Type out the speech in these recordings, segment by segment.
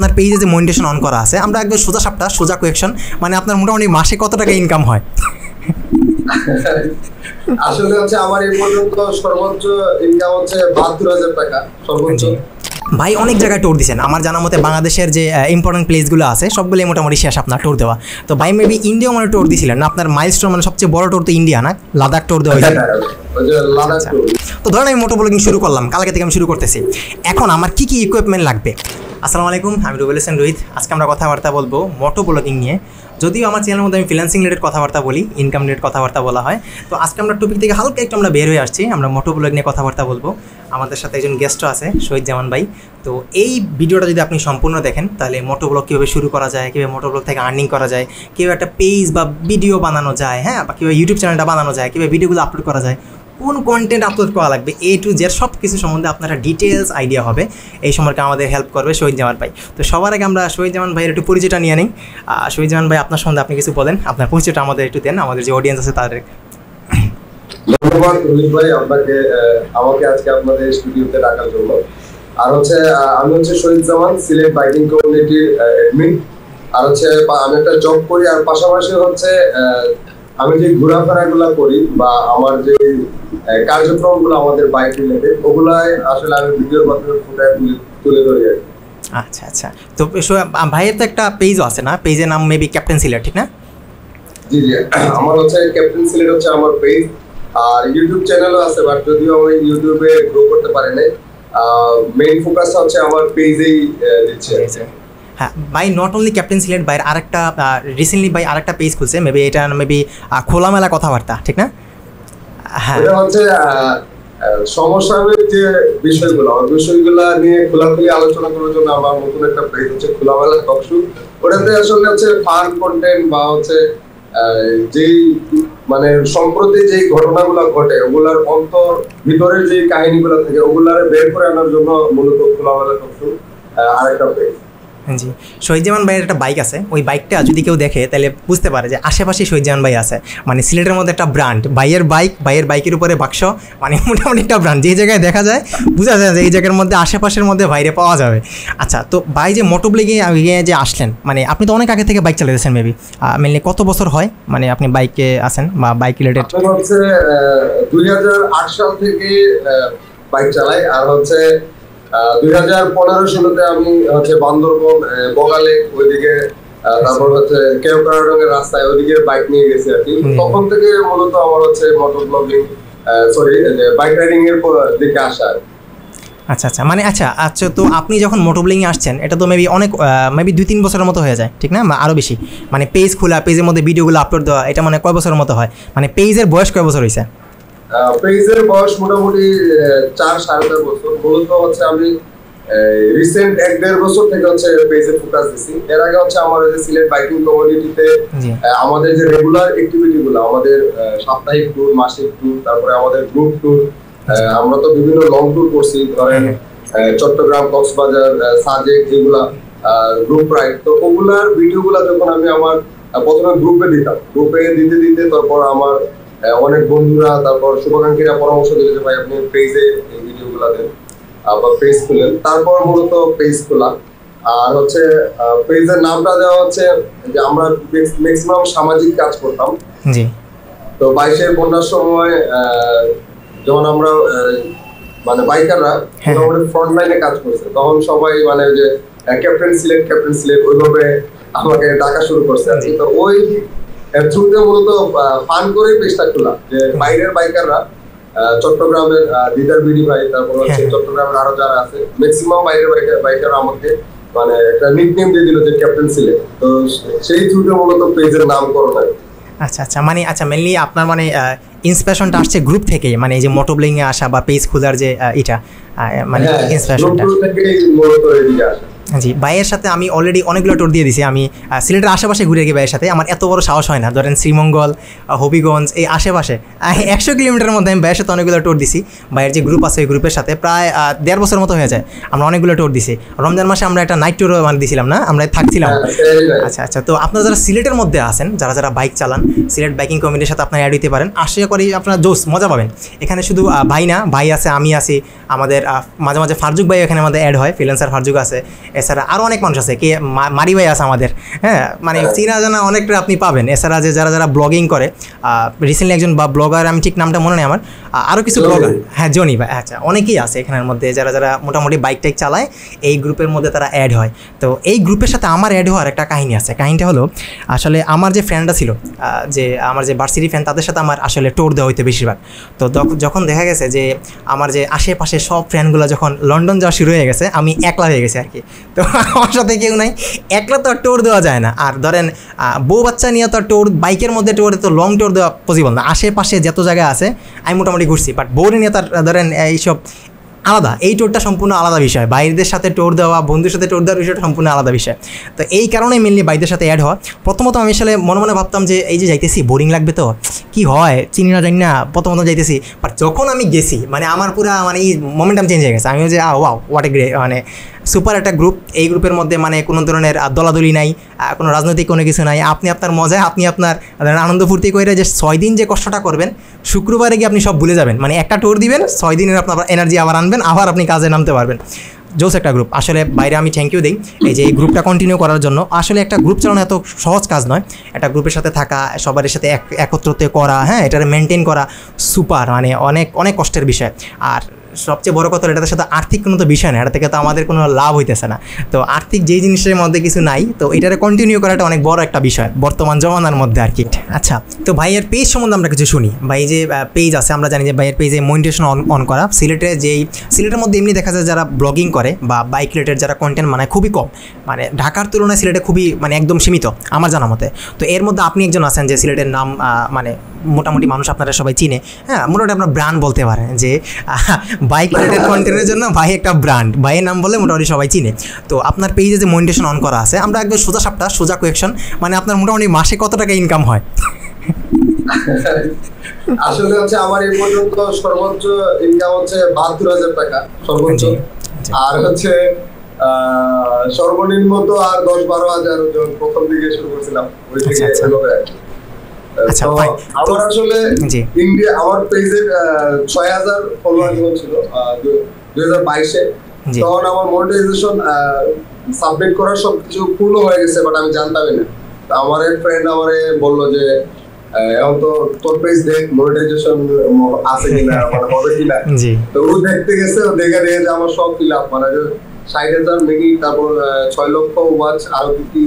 আপনার পেজে যে মনিটাইজেশন অন করা আছে, আমরা একদম সোজা সাপটা সোজা কোয়েকশন, মানে আপনার মোটামুটি মাসে কত টাকা ইনকাম হয়? আসলে হচ্ছে আমার এই পর্যন্ত সর্বোচ্চ ইনকাম হচ্ছে ৭২,০০০ টাকা সর্বোচ্চ। ভাই অনেক জায়গায় ট্যুর দিয়েছেন, আমার জানা মতে বাংলাদেশের যে ইম্পর্টেন্ট প্লেসগুলো আছে সবগুলোই মোটামুটি শেষ আপনার ট্যুর দেওয়া। তো ভাই মেবি ইন্ডিয়া মানে ট্যুর দিয়েছিলেন না? আপনার মাইলস্টোন মানে সবচেয়ে বড় ট্যুর তো ইন্ডিয়া না, লাদাখ ট্যুর দেওয়া হয়েছে। তো ধরেন আমি মোটো ব্লগিং শুরু করলাম, কালকে থেকে আমি শুরু করতেছি। এখন আমার কি কি ইকুইপমেন্ট লাগবে? আসসালামু আলাইকুম, আমি রুবেল হোসেন রোহিত। আজকে আমরা কথাবার্তা বলবো মোটো ব্লগিং নিয়ে। যদিও আমার চ্যানেলের মধ্যে আমি ফ্রিল্যান্সিং রিলেটেড কথাবার্তা বলি, ইনকাম রিলেটেড কথাবার্তা বলা হয়। তো আজকে আমরা টপিক থেকে হালকা একটু আমরা বের হয়ে আসছি, আমরা মোটো ব্লগ নিয়ে কথাবার্তা বলবো। আমাদের সাথে একজন গেস্টও আছে, শহীদ জামান ভাই। তো এই ভিডিওটা যদি আপনি সম্পূর্ণ দেখেন তাহলে মোটো ব্লগ কীভাবে শুরু করা যায়, কীভাবে মোটো ব্লগ থেকে আর্নিং করা যায়, কীভাবে একটা পেজ বা ভিডিও বানানো যায়, হ্যাঁ, বা কীভাবে ইউটিউব চ্যানেলটা বানানো যায়, কীভাবে ভিডিওগুলো আপলোড করা যায়, কোন কন্টেন্ট আপলোড করা লাগবে, A to Z সব কিছু সম্বন্ধে আপনারা ডিটেলস আইডিয়া হবে। এই সম্পর্কে আমাদের হেল্প করবে শহীদ জামান ভাই। তো সবার আগে আমরা শহীদ জামান ভাইয়ের একটু পরিচয়টা নিয়ে নিই। শহীদ জামান ভাই, আপনার সম্বন্ধে আপনি কিছু বলেন, আপনার পরিচয়টা আমাদের একটু দেন, আমাদের যে অডিয়েন্স আছে তাদের। ধন্যবাদ রোহিত ভাই আপনাকে, আমাকে আজকে আপনাদের স্টুডিওতে ডাকার জন্য। আর হচ্ছে আমি হচ্ছে শহীদ জামান, সিলেট বাইকিং কমিউনিটির অ্যাডমিন। আর হচ্ছে আমি একটা জব করি, আর পাশাপাশি হচ্ছে আমি যে ঘোরাফেরাগুলো করি বা আমার যে কার্যক্রমগুলো আমাদের বাইক রিলেটেড, ওগুলাই আসলে আমি ভিডিওর মাধ্যমে ফুটায় তুলে ধরি আর কি। আচ্ছা আচ্ছা। তো ভাইয়ের তো একটা পেজও আছে না? পেজের নাম মেবি ক্যাপ্টেন সিলেট, ঠিক না? জি জি, আমার হচ্ছে ক্যাপ্টেন সিলেট হচ্ছে আমার পেজ। আর ইউটিউব চ্যানেলও আছে, বাট যদিও আমি ইউটিউবে গ্রো করতে পারি নাই, মেইন ফোকাসটা হচ্ছে আমার পেজেই দিচ্ছি। হ্যাঁ ভাই, নট অনলি ক্যাপ্টেন সিলেট, ভাইয়ের আরেকটা রিসেন্টলি ভাই আরেকটা পেজ খুলছে, মেবি এটা মেবি খোলামেলা কথাবার্তা, ঠিক না? হ্যাঁ, এটা হচ্ছে সমসাময়িক যে বিষয়গুলো নিয়ে খোলাখুলি আলোচনা করার জন্য আমার নতুন একটা পেজ হচ্ছে খোলামেলা টকশো। ওটাতে আসলে হচ্ছে ফান কন্টেন্ট বা হচ্ছে যেই মানে সম্প্রতি যে ঘটনাগুলো ঘটে ওগুলার অন্তর ভিতরের যে কাহিনীগুলো থাকে ওগুলার বের করে আনার জন্য মূলত খোলামেলা টকশো আরেকটা পেজ। জি, শহীদ জামান ভাইয়ের একটা বাইক আছে, ওই বাইকটা যদি কেউ দেখে তাহলে বুঝতে পারে যে আশেপাশে শহীদ জামান ভাই আছে। মানে সিলেটের মধ্যে একটা ব্র্যান্ড, ভাইয়ের বাইকের উপরে বাক্স, মানে মোটামুটি একটা ব্র্যান্ড, যে জায়গায় দেখা যায় বোঝা যায় যে এই জায়গার মধ্যে আশেপাশের মধ্যে বাইরে পাওয়া যাবে। আচ্ছা, তো ভাই যে মোটো ব্লগে যে আসলেন, মানে আপনি তো অনেক আগে থেকে বাইক চালাতেছেন, মেবি মেনলি কত বছর হয় মানে আপনি বাইকে আসেন বা বাইক রিলেটেড? হচ্ছে 2008 সাল থেকে বাইক চালাই। আর হচ্ছে 2015-16 আমি হচ্ছে বান্দরবন বগালে ওইদিকে, তারপর হচ্ছে কেওক্রাডাঙ্গের রাস্তায় ওইদিকে বাইক নিয়ে গেছি আর কি। তখন থেকে মূলত আমার হচ্ছে মোটর ব্লগিং বাইক রাইডিং এর দিকে আসা। আচ্ছা আচ্ছা, মানে আচ্ছা তো আপনি যখন মোটো ব্লগিংয়ে আসছেন এটা তো মেবি 2-3 বছরের মতো হয়ে যায়, ঠিক না? আরও বেশি, মানে পেজ খোলা, পেজের মধ্যে ভিডিওগুলো আপলোড দেওয়া, এটা মানে কয় বছরের মতো হয়? মানে পেজের বয়স কয় বছর হয়েছে? পেজের বয়স মোটামুটি 4-4.5 বছর। মূলত হচ্ছে আমি রিসেন্ট 1-1.5 বছর থেকে হচ্ছে পেজে ফোকাস দিছি। এর আগে হচ্ছে আমার যে সিলেট বাইকিং কমিউনিটিতে আমাদের যে রেগুলার অ্যাক্টিভিটি গুলো, আমাদের সাপ্তাহিক ট্যুর, মাসিক ট্যুর, তারপরে আমাদের গ্রুপ ট্যুর, আমরা তো বিভিন্ন লং ট্যুর করছি, ধরেন চট্টগ্রাম, কক্সবাজার, সাজেক, যেগুলা গ্রুপ রাইড। তো ওগুলার ভিডিওগুলা যখন আমি আমার প্রথমে গ্রুপে দিতাম, গ্রুপে দিতে দিতে তারপর আমার অনেক বন্ধুরা, তারপর শুভাকাঙ্ক্ষীরা পরামর্শ দিল যে ভাই আপনি পেজে এই ভিডিওগুলো দেন, আবার পেজ খুলেন। তারপর মূলত পেজ খোলা। আর হচ্ছে পেজের নামটা দেওয়া হচ্ছে যে আমরা ম্যাক্সিমাম সামাজিক কাজ করতাম। জি। তো 22-এর বন্যার সময় যখন আমরা মানে বাইকাররা মোটামুটি ফ্রন্ট লাইনে কাজ করছে, তখন সবাই মানে যে ক্যাপ্টেন সিলেট ওইভাবে আমাকে ডাকা শুরু করছে আর কি। তো ওই থ্রুতে মূলত ফান করে পেজটা খোলা, যে বাইরের বাইকাররা, চট্টগ্রামের দিদার বিডি ভাই, তারপর হচ্ছে চট্টগ্রামের আরো যারা আছে, ম্যাক্সিমাম বাইরের বাইকাররা আমাকে মানে একটা নিকনেম দিয়ে দিল যে ক্যাপ্টেন সিলেট। তো সেই থ্রুতে মূলত পেজের নামকরণ হয়। আচ্ছা আচ্ছা, মানে মেনলি আপনার মানে ইন্সপিরেশনটা আসছে গ্রুপ থেকে, মানে এই যে মোটো ব্লগিংয়ে আসা বা পেজ খোলার যে এটা মানে ইন্সপিরেশনটা মূলত এদিকে আসে। জি, ভাইয়ের সাথে আমি অলরেডি অনেকগুলো ট্যুর দিয়ে দিছি। আমি সিলেটের আশেপাশে ঘুরে গিয়ে ভাইয়ের সাথে, আমার এত বড় সাহস হয় না। ধরেন শ্রীমঙ্গল, হবিগঞ্জ, এই আশেপাশে 100 কিলোমিটারের মধ্যে আমি ভাইয়ের সাথে অনেকগুলো ট্যুর দিছি। ভাইয়ের যে গ্রুপ আছে ওই গ্রুপের সাথে প্রায় 1.5 বছর মতো হয়ে যায়, আমরা অনেকগুলো ট্যুর দিছি। রমজান মাসে আমরা একটা নাইট ট্যুরও মানে দিছিলাম না, আমরা থাকছিলাম। আচ্ছা আচ্ছা, তো আপনারা যারা সিলেটের মধ্যে আছেন, যারা বাইক চালান, সিলেট বাইকিং কমিউনিটির সাথে আপনারা অ্যাড হইতে পারেন। আশা করি আপনারা জোস মজা পাবেন। এখানে শুধু ভাই না, ভাই আছে, আমি আছি, আমাদের মাঝে মাঝে ফারজুক ভাই এখানে আমাদের অ্যাড হয়, ফ্রিল্যান্সার ফারজুক আছে, এছাড়া আরও অনেক মানুষ আছে, কে মারি ভাই আছে আমাদের, হ্যাঁ মানে চিনা জানা অনেকটা আপনি পাবেন। এছাড়া যে যারা যারা ব্লগিং করে, রিসেন্টলি একজন ব্লগার, আমি ঠিক নামটা মনে নেই আমার, আরও কিছু ব্লগার, হ্যাঁ জনি ভাই, আচ্ছা অনেকেই আছে এখানের মধ্যে যারা যারা মোটামুটি বাইক টাইক চালায়, এই গ্রুপের মধ্যে তারা অ্যাড হয়। তো এই গ্রুপের সাথে আমার অ্যাড হওয়ার একটা কাহিনী আছে। কাহিনীটা হলো আসলে আমার যে ফ্রেন্ডরা ছিল, যে আমার যে ভার্সিটি ফ্রেন্ড, তাদের সাথে আমার আসলে টোর দেওয়া হইতো বেশিরভাগ। তো যখন দেখা গেছে যে আমার যে আশেপাশে সব ফ্রেন্ডগুলো যখন লন্ডন যাওয়া শুরু হয়ে গেছে, আমি একলা হয়ে গেছি আর কি। তো আমার সাথে কেউ নাই, একলা তো আর টোর দেওয়া যায় না। আর ধরেন বউ বাচ্চা নিয়ে তো টোর, বাইকের মধ্যে টোরে তো লং টোর দেওয়া পসিবল না। আশেপাশে যত জায়গা আছে আমি মোটামুটি ঘুরছি, বাট বউরে নিয়ে তার ধরেন এইসব আলাদা, এই টোরটা সম্পূর্ণ আলাদা বিষয়। বাইরের সাথে টোর দেওয়া, বন্ধুর সাথে টোর দেওয়ার বিষয়টা সম্পূর্ণ আলাদা বিষয়। তো এই কারণেই মেনলি বাইরের সাথে অ্যাড হওয়া। প্রথমত আমি আসলে মনে মনে ভাবতাম যে এই যে যাইতেছি বোরিং লাগবে, তো কি হয় চিনি না জানি না, প্রথমত যাইতেছি। বাট যখন আমি গেছি মানে আমার পুরো মানে এই মোমেন্টাম চেঞ্জ হয়ে গেছে। আমি যে ওয়াও হোয়াট এ গ্রেট, মানে সুপার একটা গ্রুপ। এই গ্রুপের মধ্যে মানে কোনো ধরনের দলাদলি নাই, কোনো রাজনৈতিক কোনো কিছু নাই। আপনি আপনার মজায়, আপনি আপনার আনন্দ ফুর্তি করে যে 6 দিন যে কষ্টটা করবেন, শুক্রবারে গিয়ে আপনি সব ভুলে যাবেন। মানে একটা ট্যুর দিবেন, 6 দিনের আপনার এনার্জি আবার আনবেন, আবার আপনি কাজে নামতে পারবেন। জোস একটা গ্রুপ আসলে। বাইরে আমি থ্যাংক ইউ দিই এই যে এই গ্রুপটা কন্টিনিউ করার জন্য। আসলে একটা গ্রুপ চালানো এত সহজ কাজ নয়। একটা গ্রুপের সাথে থাকা, সবার সাথে একত্রতে করা, হ্যাঁ এটা মেনটেন করা সুপার, মানে অনেক অনেক কষ্টের বিষয়। আর সবচেয়ে বড় কথা, এটার সাথে আর্থিক কোনো তো বিষয় না, এটা থেকে তো আমাদের কোনো লাভ হইতেছে না। তো আর্থিক যেই জিনিসের মধ্যে কিছু নাই, তো এটারে কন্টিনিউ করাটা অনেক বড় একটা বিষয় বর্তমান জমানার মধ্যে আর কি। আচ্ছা, তো ভাইয়ের পেজ সম্বন্ধে আমরা কিছু শুনি। ভাই যে পেজ আছে, আমরা জানি যে ভাইয়ের পেজে মনিটাইজেশন অন করা। সিলেটের মধ্যে এমনি দেখা যায় যারা ব্লগিং করে বা বাইক রিলেটেড যারা কন্টেন্ট বানায় খুবই কম, মানে ঢাকার তুলনায় সিলেটে খুবই মানে একদম সীমিত আমার জানা মতে। তো এর মধ্যে আপনি একজন আছেন যে সিলেটের নাম মানে মোটামুটি মানুষ আপনারা সবাই চিনে, হ্যাঁ মোটামুটি আপনার ব্র্যান্ড বলতে পারেন যে বাইক রিলেটেড কন্টেন্টের জন্য ভাই একটা ব্র্যান্ড, ভাইয়ের নাম বলে মোটামুটি সবাই চিনে। তো আপনার পেজে যে মনিটাইজেশন অন করা আছে, আমরা একদম সোজা কোয়েকশন, মানে আপনার মোটামুটি মাসে কত টাকা ইনকাম হয়? আসলে হচ্ছে আমার এই পর্যন্ত সর্বোচ্চ ইনকাম হচ্ছে ৭২,০০০ টাকা সর্বোচ্চ। আর হচ্ছে সর্বনিম্ন তো আর ১০-১২,০০০ প্রথম দিকে শুরু করছিলাম, ওই থেকে আমার আসলে ইন্ডিয়া আমার পেজের ৬,০০০ ফলোয়ার ছিল 2022-এ। তখন আমার মনিটাইজেশন সাবমিট করার সবকিছু পূর্ণ হয়ে গেছে, বাট আমি জানতামই না। আমার এক ফ্রেন্ড আমারে বললো যে এখন তো তোর পেজ দেখ মনিটাইজেশন আছে কিনা, মানে হবে কিনা। তো ও দেখতে গেছে, ও দেখে যে আমার সব ফিল আপ, মানে ৬০,০০০ মিনিট, তারপর ৬ লক্ষ ওয়াচ, আরো কি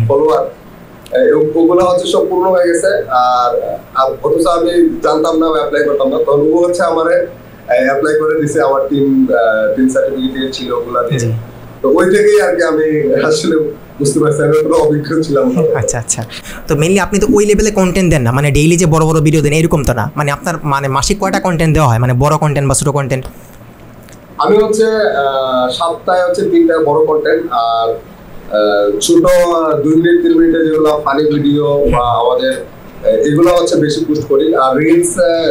ফলোয়ার, ওগুলো হচ্ছে সব পূর্ণ হয়ে গেছে। আর অথচ আমি জানতাম না, অ্যাপ্লাই করতাম না। তখন ও হচ্ছে আমার অ্যাপ্লাই করে দিছে, আমার টিম সার্টিফিকেট ছিল ওগুলা দিয়ে। তো ওই থেকেই আর কি আমি আসলে বুঝতে পারছি, আমি পুরো অভিজ্ঞ ছিলাম। আচ্ছা আচ্ছা, তো মেনলি আপনি তো ওই লেভেলে কন্টেন্ট দেন না, মানে ডেইলি যে বড় বড় ভিডিও দেন এরকম তো না। মানে আপনার মানে মাসিক কয়টা কন্টেন্ট দেওয়া হয়, মানে বড় কন্টেন্ট বা ছোট কন্টেন্ট? আমি হচ্ছে সপ্তাহে হচ্ছে 3টা বড় কন্টেন্ট, আর ছোট 2 মিনিট 3 মিনিটের যেগুলো ফানি ভিডিও বা আমাদের এগুলো হচ্ছে বেশি পোস্ট করি। আর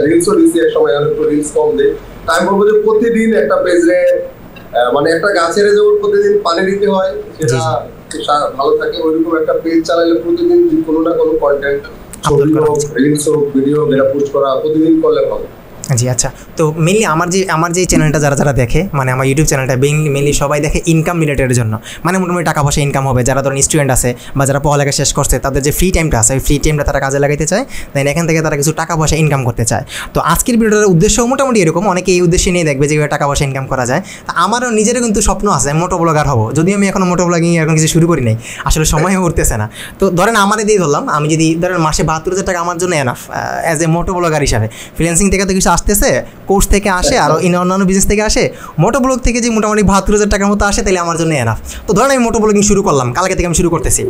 রিলসও দিচ্ছি এক সময়, আর একটু রিলস কম দিই। তাই বলবো যে প্রতিদিন একটা পেজে, মানে একটা গাছের যেমন প্রতিদিন পানি দিতে হয়, সেটা ভালো থাকে, ওইরকম একটা পেজ চালাইলে প্রতিদিন কোনো না কোনো কন্টেন্ট, ছবি হোক, রিলস হোক, ভিডিও এটা পোস্ট করা প্রতিদিন করলে ভালো। জি আচ্ছা, তো মেনলি আমার যে চ্যানেলটা যারা দেখে, মানে আমার ইউটিউব চ্যানেলটা মেনলি সবাই দেখে ইনকাম রিলেটেডের জন্য, মানে মোটামুটি টাকা পয়সা ইনকাম হবে। যারা ধরুন স্টুডেন্ট আছে বা যারা পড়ালেখা শেষ করছে, তাদের যে ফ্রি টাইমটা আছে, ওই ফ্রি টাইমটা তারা কাজে লাগাইতে চায়, দেন এখান থেকে তারা কিছু টাকা পয়সা ইনকাম করতে চায়। তো আজকের ভিডিওটার উদ্দেশ্য মোটামুটি এরকম, অনেকে এই উদ্দেশ্যে নিয়ে দেখবে যে টাকা পয়সা ইনকাম করা যায়। তা আমারও নিজেরও কিন্তু স্বপ্ন আছে মোটো ব্লগার হবো, যদিও আমি এখনো মোটো ব্লগিং এখন কিছু শুরু করি নাই, আসলে সময় উঠতেছে না। তো ধরেন আমার দিয়ে ধরলাম, আমি যদি ধরেন মাসে ৭২,০০০ টাকা আমার জন্য enough as a moto blogger হিসাবে। ফ্রিল্যান্সিং থেকে তো কিছু আসতেছে, কোর্স থেকে আসে, আর অন্যান্য বিজনেস থেকে আসে, মোটো ব্লগ থেকে যে মোটামুটি ৭২,০০০ টাকার মতো আসে, তাহলে আমার জন্য এনাফ। তো ধরেন আমি মোটো ব্লগিং শুরু করলাম, কালকে থেকে আমি শুরু করতেছি।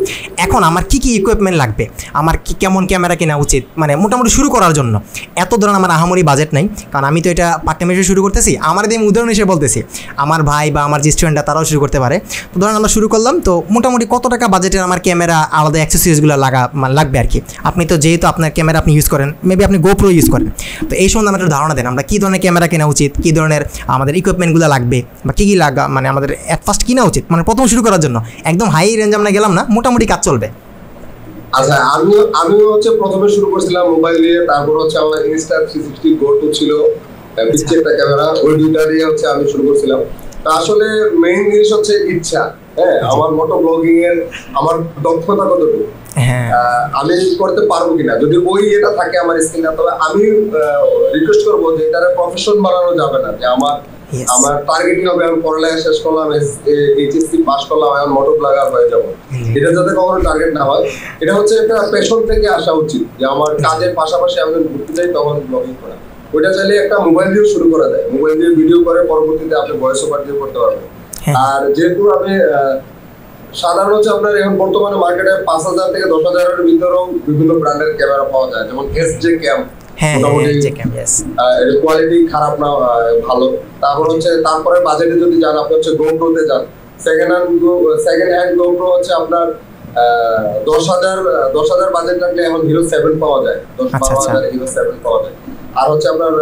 এখন আমার কী ইকুইপমেন্ট লাগবে, আমার কেমন ক্যামেরা কেনা উচিত, মানে মোটামুটি শুরু করার জন্য? এত ধরেন আমার আহামরি বাজেট নাই, কারণ আমি তো এটা পার্ট টাইম হিসেবে শুরু করতেছি। আমার দিয়ে আমি উদাহরণ হিসেবে বলতেছি, আমার ভাই বা আমার যে স্টুডেন্টরা তারাও শুরু করতে পারে। তো ধরেন আমরা শুরু করলাম, তো মোটামুটি কত টাকা বাজেটের আমার ক্যামেরা আলাদা অ্যাক্সেসরিজগুলো লাগবে আর কি? আপনি তো যেহেতু আপনার ক্যামেরা আপনি ইউজ করেন, মেবি আপনি গোপ্রো ইউজ করেন, তো এই সম্বন্ধে আমার একটা ধারণা দেন, আমরা কী ধরনের ক্যামেরা কেনা উচিত, কী ধরনের আমাদের ইকুইপমেন্টগুলো লাগবে, বা কী মানে আমাদের অ্যাট ফার্স্ট কিনা উচিত, মানে প্রথম শুরু করার জন্য। একদম হাই রেঞ্জ আমরা গেলাম না, মোটামুটি কাজ চলবে। আচ্ছা, আমি হচ্ছে প্রথমে শুরু করছিলাম মোবাইল দিয়ে, তারপর হচ্ছে আমার Insta360 Go 2 ছিল, পিক্সেল ক্যামেরা, ওই দুইটা দিয়ে হচ্ছে আমি শুরু করছিলাম। তো আসলে মেইন জিনিস হচ্ছে ইচ্ছা। হ্যাঁ আমার মোটো ব্লগিং এর আমার দক্ষতা কতটুকু, হ্যাঁ আমি করতে পারবো কিনা, যদি ওই এটা থাকে আমার স্কিল। তবে আমি রিকোয়েস্ট করবো যে এটা প্রফেশন বানানো যাবে না, যে আমার টার্গেটিং হবে আমি পড়ালেখা শেষ করলাম, এইচএসসি পাস করলাম, আমি মোটো ব্লগার হয়ে যাবো। এটা যাতে কখনো টার্গেট না হয়, এটা হচ্ছে একটা প্যাশন থেকে আসা উচিত, যে আমার কাজের পাশাপাশি আমি ঘুরতে যাই তখন ব্লগিং করা। ওইটা চাইলে একটা মোবাইল দিয়ে শুরু করা যায়, মোবাইল দিয়ে ভিডিও করে পরবর্তীতে আপনি ভয়েস ওভার দিয়ে করতে পারবেন। আর যেহেতু আমি সাধারণ হচ্ছে আপনার এখন বর্তমানে মার্কেটে 5,000 থেকে 10,000 এর ভিতরেও বিভিন্ন ব্র্যান্ডের ক্যামেরা পাওয়া যায়, যেমন এসজে ক্যাম, কোয়ালিটি খারাপ না, ভালো। তারপর হচ্ছে তারপরে বাজেটে যদি যান আপনি হচ্ছে গোপ্রোতে যান, সেকেন্ড হ্যান্ড গোপ্রো হচ্ছে আপনার 10,000 বাজেট রাখলে এখন হিরো 7 পাওয়া যায়, 10-12,000 হিরো 7 পাওয়া যায়। আর হচ্ছে আপনার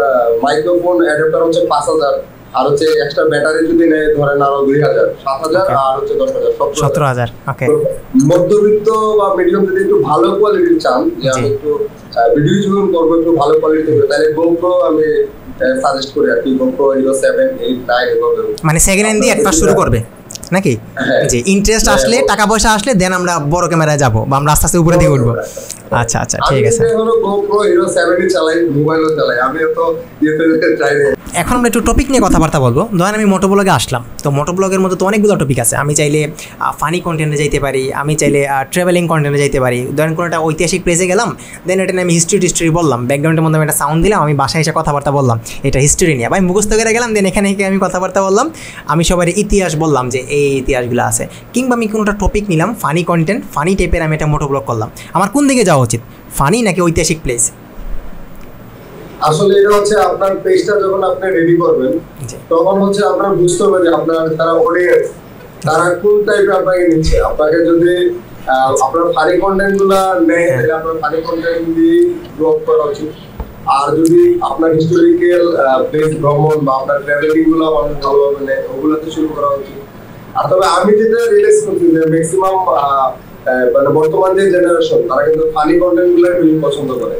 মাইক্রোফোন অ্যাডাপ্টার হচ্ছে 5,000, আর হচ্ছে এক্সট্রা ব্যাটারি যদি নেয় ধরেন আরো 2,000, 7,000 আর হচ্ছে 10,000, 17,000। ওকে, মধ্যবিত্ত বা মিডিয়াম যদি একটু ভালো কোয়ালিটির চান, যে আমি একটু ভিডিও জুম করবো একটু ভালো কোয়ালিটি হবে, তাহলে GoPro আমি সাজেস্ট করি আর কি। GoPro Hero 7, 8, 9 এভাবে, মানে সেকেন্ড হ্যান্ড দিয়ে একটা শুরু করবে নাকি? যে ইন্টারেস্ট আসলে, টাকা পয়সা আসলে দেন আমরা বড় ক্যামেরায় যাবো বা আমরা আস্তে আস্তে উপরে দিকে উঠবো। আচ্ছা আচ্ছা, ঠিক আছে। GoPro Hero 7 চালাই, মোবাইলও চালাই, আমি তো চাই না। এখন আমরা একটু টপিক নিয়ে কথাবার্তা বলবো। ধরেন আমি মোটো ব্লগে আসলাম, তো মোটো ব্লগের মধ্যে তো অনেকগুলো টপিক আছে। আমি চাইলে ফানি কন্টেন্টে যাইতে পারি, আমি চাইলে ট্রাভেলিং কন্টেন্টে যাইতে পারি। ধরেন কোনো একটা ঐতিহাসিক প্লেসে গেলাম, দেন এটা নিয়ে আমি হিস্ট্রি বললাম, ব্যাকগ্রাউন্ডের মধ্যে আমি একটা সাউন্ড দিলাম, আমি বাসায় এসে কথাবার্তা বললাম এটা হিস্ট্রি নিয়ে, ভাই মুখস্থ করে গেলাম, দেন এখানে আমি কথাবার্তা বললাম, আমি সবার ইতিহাস বললাম যে এই ইতিহাসগুলো আছে। কিংবা আমি কোনোটা টপিক নিলাম ফানি কন্টেন্ট, ফানি টাইপের, আমি একটা মোটো ব্লগ করলাম। আমার কোন দিকে যাওয়া উচিত, ফানি নাকি ঐতিহাসিক প্লেস? আসলে এটা হচ্ছে আপনার পেজটা যখন আপনি রেডি করবেন তখন হচ্ছে আপনার বুঝতে হবে যে আপনার তারা অডিয়েন্স তারা কোন টাইপের আপনাকে নিচ্ছে। আপনাকে যদি আপনার ফানি কন্টেন্ট গুলা নেয় তাহলে আপনার ফানি কন্টেন্ট দিয়ে ব্লগ করা উচিত। আর যদি আপনার হিস্টোরিক্যাল প্লেস ভ্রমণ বা আপনার ট্রাভেলিং গুলো মানুষ ভালোভাবে নেয় ওগুলোতে শুরু করা উচিত। আর তবে আমি যেটা রিয়েলাইজ করছি যে ম্যাক্সিমাম মানে বর্তমান যে জেনারেশন তারা কিন্তু ফানি কন্টেন্ট গুলো বেশি পছন্দ করে।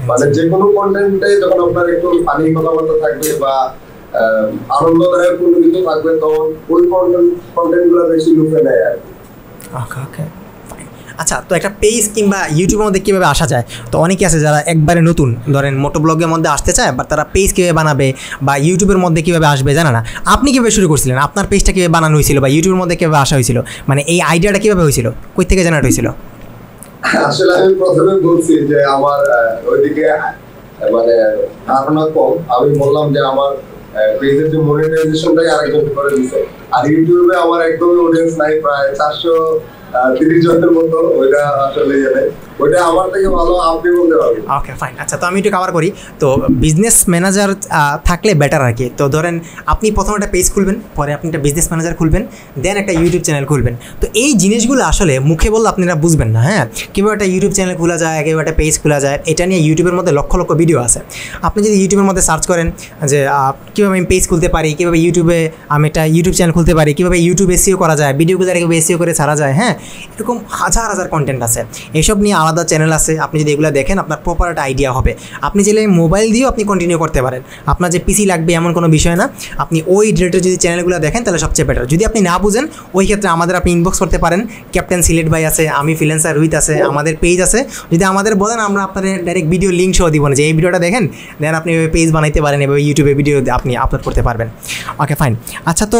মানে যে কোনো কন্টেন্টে যখন আপনার একটু ফানি কথাবার্তা থাকবে বা আনন্দদায়ক কোনো কিছু থাকবে তখন ওই কন্টেন্টগুলো বেশি লুফে নেয় আর কি। ওকে, আচ্ছা, তো একটা পেজ কিংবা ইউটিউবের মধ্যে কীভাবে আসা যায়? তো অনেকে আছে যারা একবারে নতুন, ধরেন মোটো ব্লগের মধ্যে আসতে চায়, বা তারা পেজ কীভাবে বানাবে বা ইউটিউবের মধ্যে কীভাবে আসবে জানে না। আপনি কীভাবে শুরু করছিলেন? আপনার পেজটা কীভাবে বানানো হয়েছিল বা ইউটিউবের মধ্যে কীভাবে আসা হয়েছিল? মানে এই আইডিয়াটা কীভাবে হয়েছিল, কই থেকে জেনারেট হয়েছিল? আসলে আমি প্রথমে বলছি যে আমার ওইদিকে মানে ধারণা কম। আমি বললাম যে আমার পেজের যে মনিটাইজেশনটাই আরেকজন করে দিচ্ছে, আর ইউটিউবে আমার একদমই অডিয়েন্স নাই, প্রায় 430 জনের মতো। ওইটা আসলে ওইটা আমার থেকে ভালো আপনি বলতে পারবেন। ওকে, ফাইন। আচ্ছা, তো আমি একটু কভার করি। তো বিজনেস ম্যানেজার থাকলে বেটার আর কি। তো ধরেন আপনি প্রথমে একটা পেজ খুলবেন, পরে আপনি একটা বিজনেস ম্যানেজার খুলবেন, দেন একটা ইউটিউব চ্যানেল খুলবেন। তো এই জিনিসগুলো আসলে মুখে বললে আপনারা বুঝবেন না। হ্যাঁ, কীভাবে একটা ইউটিউব চ্যানেল খোলা যায়, কীভাবে একটা পেজ খোলা যায়, এটা নিয়ে ইউটিউবের মধ্যে লক্ষ লক্ষ ভিডিও আছে। আপনি যদি ইউটিউবের মধ্যে সার্চ করেন যে কীভাবে আমি পেজ খুলতে পারি, কীভাবে ইউটিউবে আমি একটা ইউটিউব চ্যানেল খুলতে পারি, কীভাবে ইউটিউব এসইও করা যায়, ভিডিওগুলো কীভাবে এসইও করে ছাড়া যায়, হ্যাঁ, এরকম হাজার হাজার কন্টেন্ট আছে। এইসব নিয়ে আলাদা চ্যানেল আছে। আপনি যদি এগুলো দেখেন আপনার প্রপার একটা আইডিয়া হবে। আপনি চাইলে মোবাইল দিয়েও আপনি কন্টিনিউ করতে পারেন। আপনার যে পিসি লাগবে এমন কোনো বিষয় না। আপনি ওই রিলেটেড যদি চ্যানেলগুলো দেখেন তাহলে সবচেয়ে বেটার। যদি আপনি না বুঝেন ওই ক্ষেত্রে আমাদের আপনি ইনবক্স করতে পারেন। ক্যাপ্টেন সিলেট ভাই আছে, আমি ফ্রিল্যান্সার রোহিত আছে, আমাদের পেজ আছে। যদি আমাদের বলেন আমরা আপনাদের ডাইরেক্ট ভিডিও লিঙ্ক সহ দিব না যে এই ভিডিওটা দেখেন, দেন আপনি ওই পেজ বানাইতে পারেন, এভাবে ইউটিউবে ভিডিও আপনি আপলোড করতে পারবেন। ওকে, ফাইন। আচ্ছা, তো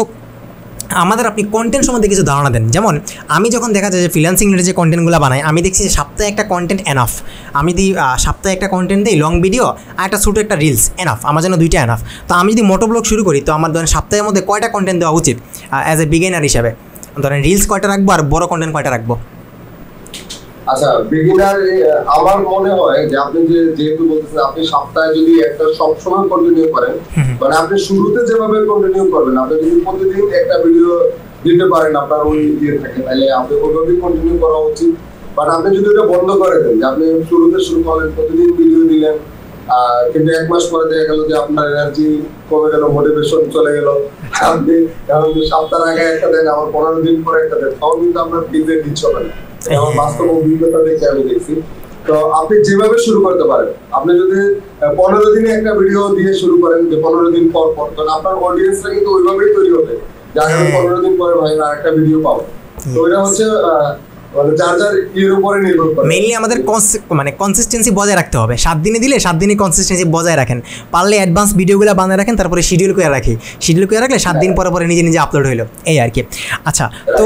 আমাদের আপনি কন্টেন্ট সম্বন্ধে কিছু ধারণা দেন। যেমন আমি যখন দেখা যায় যে ফ্রিল্যান্সিং রিলেটেড যে কন্টেন্টগুলো বানাই, আমি দেখছি যে সপ্তাহে একটা কন্টেন্ট এনাফ। আমি যদি সপ্তাহে একটা কন্টেন্ট দিই লং ভিডিও আর একটা ছোটো একটা রিলস এনাফ, আমার জন্য দুইটা এনাফ। তো আমি যদি মোটো ব্লগ শুরু করি তো আমার ধরেন সপ্তাহের মধ্যে কয়টা কন্টেন্ট দেওয়া উচিত অ্যাজ এ বিগিনার হিসাবে? ধরেন রিলস কয়টা রাখবো আর বড় কন্টেন্ট কয়টা রাখবো? আচ্ছা, বিগিনার আমার মনে হয় যে আপনি যেহেতু বলতেছেন আপনি সপ্তাহে যদি একটা সবসময় কন্টিনিউ করেন, মানে আপনি শুরুতে যেভাবে কন্টিনিউ করবেন, আপনি যদি প্রতিদিন একটা ভিডিও দিতে পারেন আপনার ওই দিয়ে থাকে, তাহলে আপনি ওইভাবেই কন্টিনিউ করা উচিত। বাট আপনি যদি এটা বন্ধ করে দেন যে আপনি শুরুতে শুরু করেন প্রতিদিন ভিডিও দিলেন, কিন্তু 1 মাস পরে দেখা গেল যে আপনার এনার্জি কমে গেল, মোটিভেশন চলে গেল, আপনি সপ্তাহ আগে একটা দেন আবার 15 দিন পরে একটা দেন, তখন কিন্তু আপনার পেজে রিচ হবে না। আমার বাস্তব অভিজ্ঞতা দেখে আমি দেখছি। তো আপনি যেভাবে শুরু করতে পারেন, আপনি যদি 15 দিনে একটা ভিডিও দিয়ে শুরু করেন যে 15 দিন পর পর, তখন আপনার অডিয়েন্সটা কিন্তু ওইভাবেই তৈরি হবে যে আগামী 15 দিন পরে ভাই আরেকটা ভিডিও পাবো। তো এটা হচ্ছে মানে যার যার এর উপরে নির্ভর করে। মেইনলি আমাদের মানে কনসিস্টেন্সি বজায় রাখতে হবে। 7 দিনে দিলে 7 দিনই কনসিস্টেন্সি বজায় রাখেন, পারলে অ্যাডভান্স ভিডিওগুলো বানিয়ে রাখেন, তারপরে শিডিউল করে রাখি, শিডিউল করে রাখলে 7 দিন পরে পরে নিজে নিজে আপলোড হইলো, এই আর কি। আচ্ছা, তো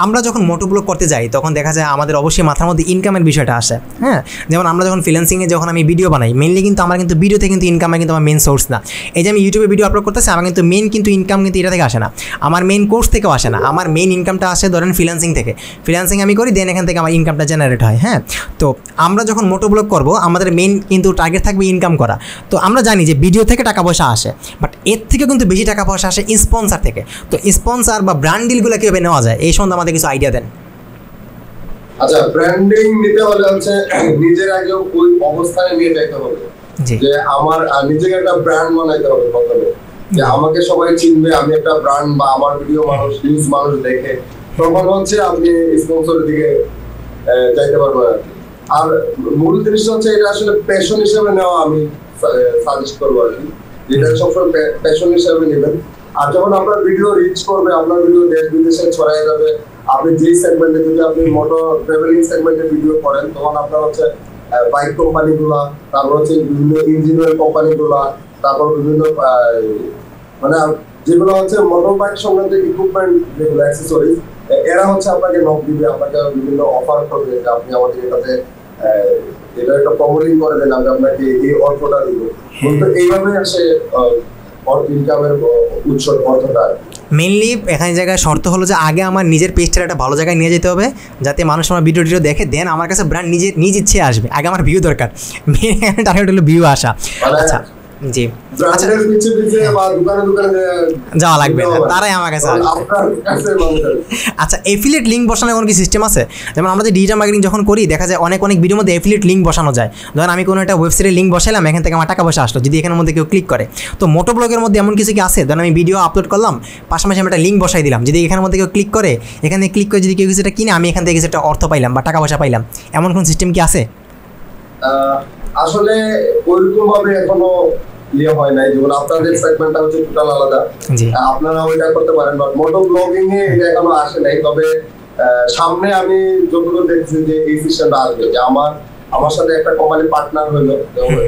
আমরা যখন মোটোব্লগ করতে যাই তখন দেখা যায় আমাদের অবশ্যই মাথার মধ্যে ইনকামের বিষয়টা আসে। হ্যাঁ, যেমন আমরা যখন ফ্রিল্যান্সিংয়ে যখন আমি ভিডিও বানাই, মেইনলি কিন্তু আমার কিন্তু ভিডিওতে কিন্তু ইনকামের কিন্তু আমার মেন সোর্স না। এই যে আমি ইউটিউবে ভিডিও আপলোড করতেছি, আমার কিন্তু মেন কিন্তু ইনকাম কিন্তু এটা থেকে আসে না, আমার মেন কোর্স থেকেও আসে না, আমার মেন ইনকামটা আসে ধরেন ফ্রিল্যান্সিং থেকে। ফ্রিল্যান্সিং আমি করি, দেন এখান থেকে আমার ইনকামটা জেনারেট হয়। হ্যাঁ, তো আমরা যখন মোটোব্লগ করব আমাদের মেন কিন্তু টার্গেট থাকবে ইনকাম করা। তো আমরা জানি যে ভিডিও থেকে টাকা পয়সা আসে, বাট এর থেকে কিন্তু বেশি টাকা পয়সা আসে স্পন্সর থেকে। তো স্পন্সর বা ব্র্যান্ড ডিলগুলো কীভাবে নেওয়া যায় এই সম্বন্ধে আমাদের কিছু আইডিয়া দেন। আচ্ছা, ব্র্যান্ডিং নিতে হলে হচ্ছে নিজের আগে ওই অবস্থানে নিয়ে যেতে হবে যে আমার নিজেকে একটা ব্র্যান্ড বানাইতে হবে প্রথমে, যে আমাকে সবাই চিনবে, আমি একটা ব্র্যান্ড, বা আমার ভিডিও মানুষ ভিউজ মানুষ দেখে, তখন হচ্ছে আপনি স্পন্সরের দিকে যাইতে পারবেন আর কি। আর মূল জিনিসটা হচ্ছে এটা আসলে প্যাশন হিসেবে নেওয়া আমি সাজেস্ট করবো আর কি, যেটা সবসময় প্যাশন হিসেবে নেবেন। আর যখন আপনার ভিডিও রিচ করবে, আপনার ভিডিও দেশ বিদেশে ছড়াই যাবে, আপনি যেই সেগমেন্টে, যদি আপনি মোটর ট্রাভেলিং সেগমেন্টে ভিডিও করেন, তখন আপনার হচ্ছে বাইক কোম্পানিগুলা, তারপর হচ্ছে বিভিন্ন ইঞ্জিনিয়ার কোম্পানিগুলা, তারপর বিভিন্ন মানে যেগুলো হচ্ছে মোটর বাইক সংক্রান্ত ইকুইপমেন্ট, যেগুলো অ্যাক্সেসরিজ, এরা হচ্ছে আপনাকে নক দিবে, আপনাকে বিভিন্ন অফার করবে যে আপনি আমাদের এটাতে এটা একটা প্রমোটিং করে দেন, আমি আপনাকে এই অর্থটা দিব। কিন্তু এইভাবে আসে ইনকামের উৎস অর্থটা। মেনলি এখানে জায়গায় শর্ত হলো যে আগে আমার নিজের পেজটার একটা ভালো জায়গায় নিয়ে যেতে হবে, যাতে মানুষ আমার ভিডিও টিডিও দেখে, দেন আমার কাছে ব্র্যান্ড নিজ ইচ্ছে আসবে। আগে আমার ভিউ দরকার, মেন টার্গেট হলো ভিউ আসা। আচ্ছা, জি, যাওয়া লাগবে না, তারাই আমার কাছে আসবে। আচ্ছা, এফিলিয়েট লিঙ্ক বসানোর কোনো কি সিস্টেম আছে? যেমন আমরা যে ডিজিটাল মার্কেটিং যখন করি, দেখা যায় অনেক ভিডিওর মধ্যে এফিলিয়েট লিঙ্ক বসানো যায়। ধরেন আমি কোনো একটা ওয়েবসাইটের লিঙ্ক বসাইলাম, এখান থেকে আমার টাকা পয়সা আসলো যদি এখানের মধ্যে কেউ ক্লিক করে। তো মোটোব্লগের মধ্যে এমন কিছু কি আছে? ধরেন আমি ভিডিও আপলোড করলাম, পাশাপাশি আমি একটা লিঙ্ক বসাই দিলাম, যদি এখানের মধ্যে কেউ ক্লিক করে, এখানে ক্লিক করে যদি কেউ কিছুটা কিনে, আমি এখান থেকে কিছুটা অর্থ পাইলাম বা টাকা পয়সা পাইলাম, এমন কোন সিস্টেম কি আছে? আসলে ওইরকম ভাবে এখনো ইয়ে হয় নাই, যেমন আপনাদের সেগমেন্টটা হচ্ছে টোটাল আলাদা, আপনারা ওইটা করতে পারেন, বাট মোটো ব্লগিং এ এটা এখনো আসে নাই। তবে সামনে আমি যতদূর দেখছি যে এই সিস্টেমটা আসবে, যে আমার সাথে একটা কোম্পানি পার্টনার হলো,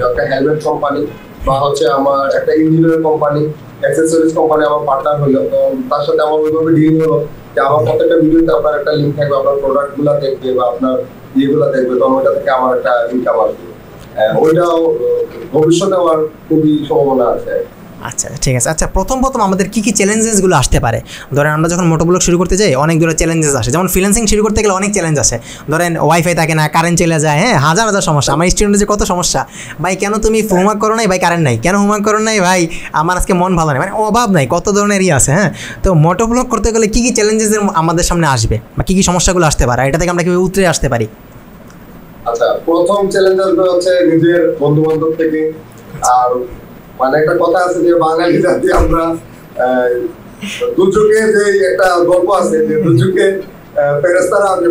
একটা হেলমেট কোম্পানি বা হচ্ছে আমার একটা ইঞ্জিনিয়ার কোম্পানি, অ্যাক্সেসরিজ কোম্পানি আমার পার্টনার হলো, তো তার সাথে আমার ওইভাবে ডিল হলো যে আমার প্রত্যেকটা ভিডিওতে আপনার একটা লিঙ্ক থাকবে, আপনার প্রোডাক্ট গুলা দেখবে বা আপনার ইয়েগুলা দেখবে, তখন ওইটা থেকে আমার একটা ইনকাম আসবে। ওইটাও ভবিষ্যতে আমার খুবই সম্ভাবনা আছে। আচ্ছা, ঠিক আছে। আচ্ছা, প্রথম আমাদের কী চ্যালেঞ্জেসগুলো আসতে পারে? ধরেন আমরা যখন মোটোব্লগ শুরু করতে যাই, অনেকগুলো চ্যালেঞ্জেস আসে। যেমন ফ্রিল্যান্সিং শুরু করতে গেলে অনেক চ্যালেঞ্জ আসে। ধরেন ওয়াইফাই থাকে না, কারেন্ট চলে যায়, হ্যাঁ, হাজার সমস্যা। আমার স্টুডেন্টের যে কত সমস্যা, ভাই কেন তুমি হোমওয়ার্ক করো নাই, ভাই কারেন্ট নাই, কেন হোমওয়ার্ক করো নাই, ভাই আমার আজকে মন ভালো নেই, মানে অভাব নাই, কত ধরনেরই আছে। হ্যাঁ, তো মোটোব্লগ করতে গেলে কী চ্যালেঞ্জেসের আমাদের সামনে আসবে বা কী সমস্যাগুলো আসতে পারে, এটা থেকে আমরা কীভাবে উতরে আসতে পারি? আচ্ছা, প্রথম চ্যালেঞ্জ আসবে হচ্ছে নিজের বন্ধু বান্ধব থেকে। আর মানে একটা কথা আছে যে বাঙালি জাতি আমরা দুচোখে, যে একটা গল্প আছে যে দুচোখে ফেরেশতারা, যে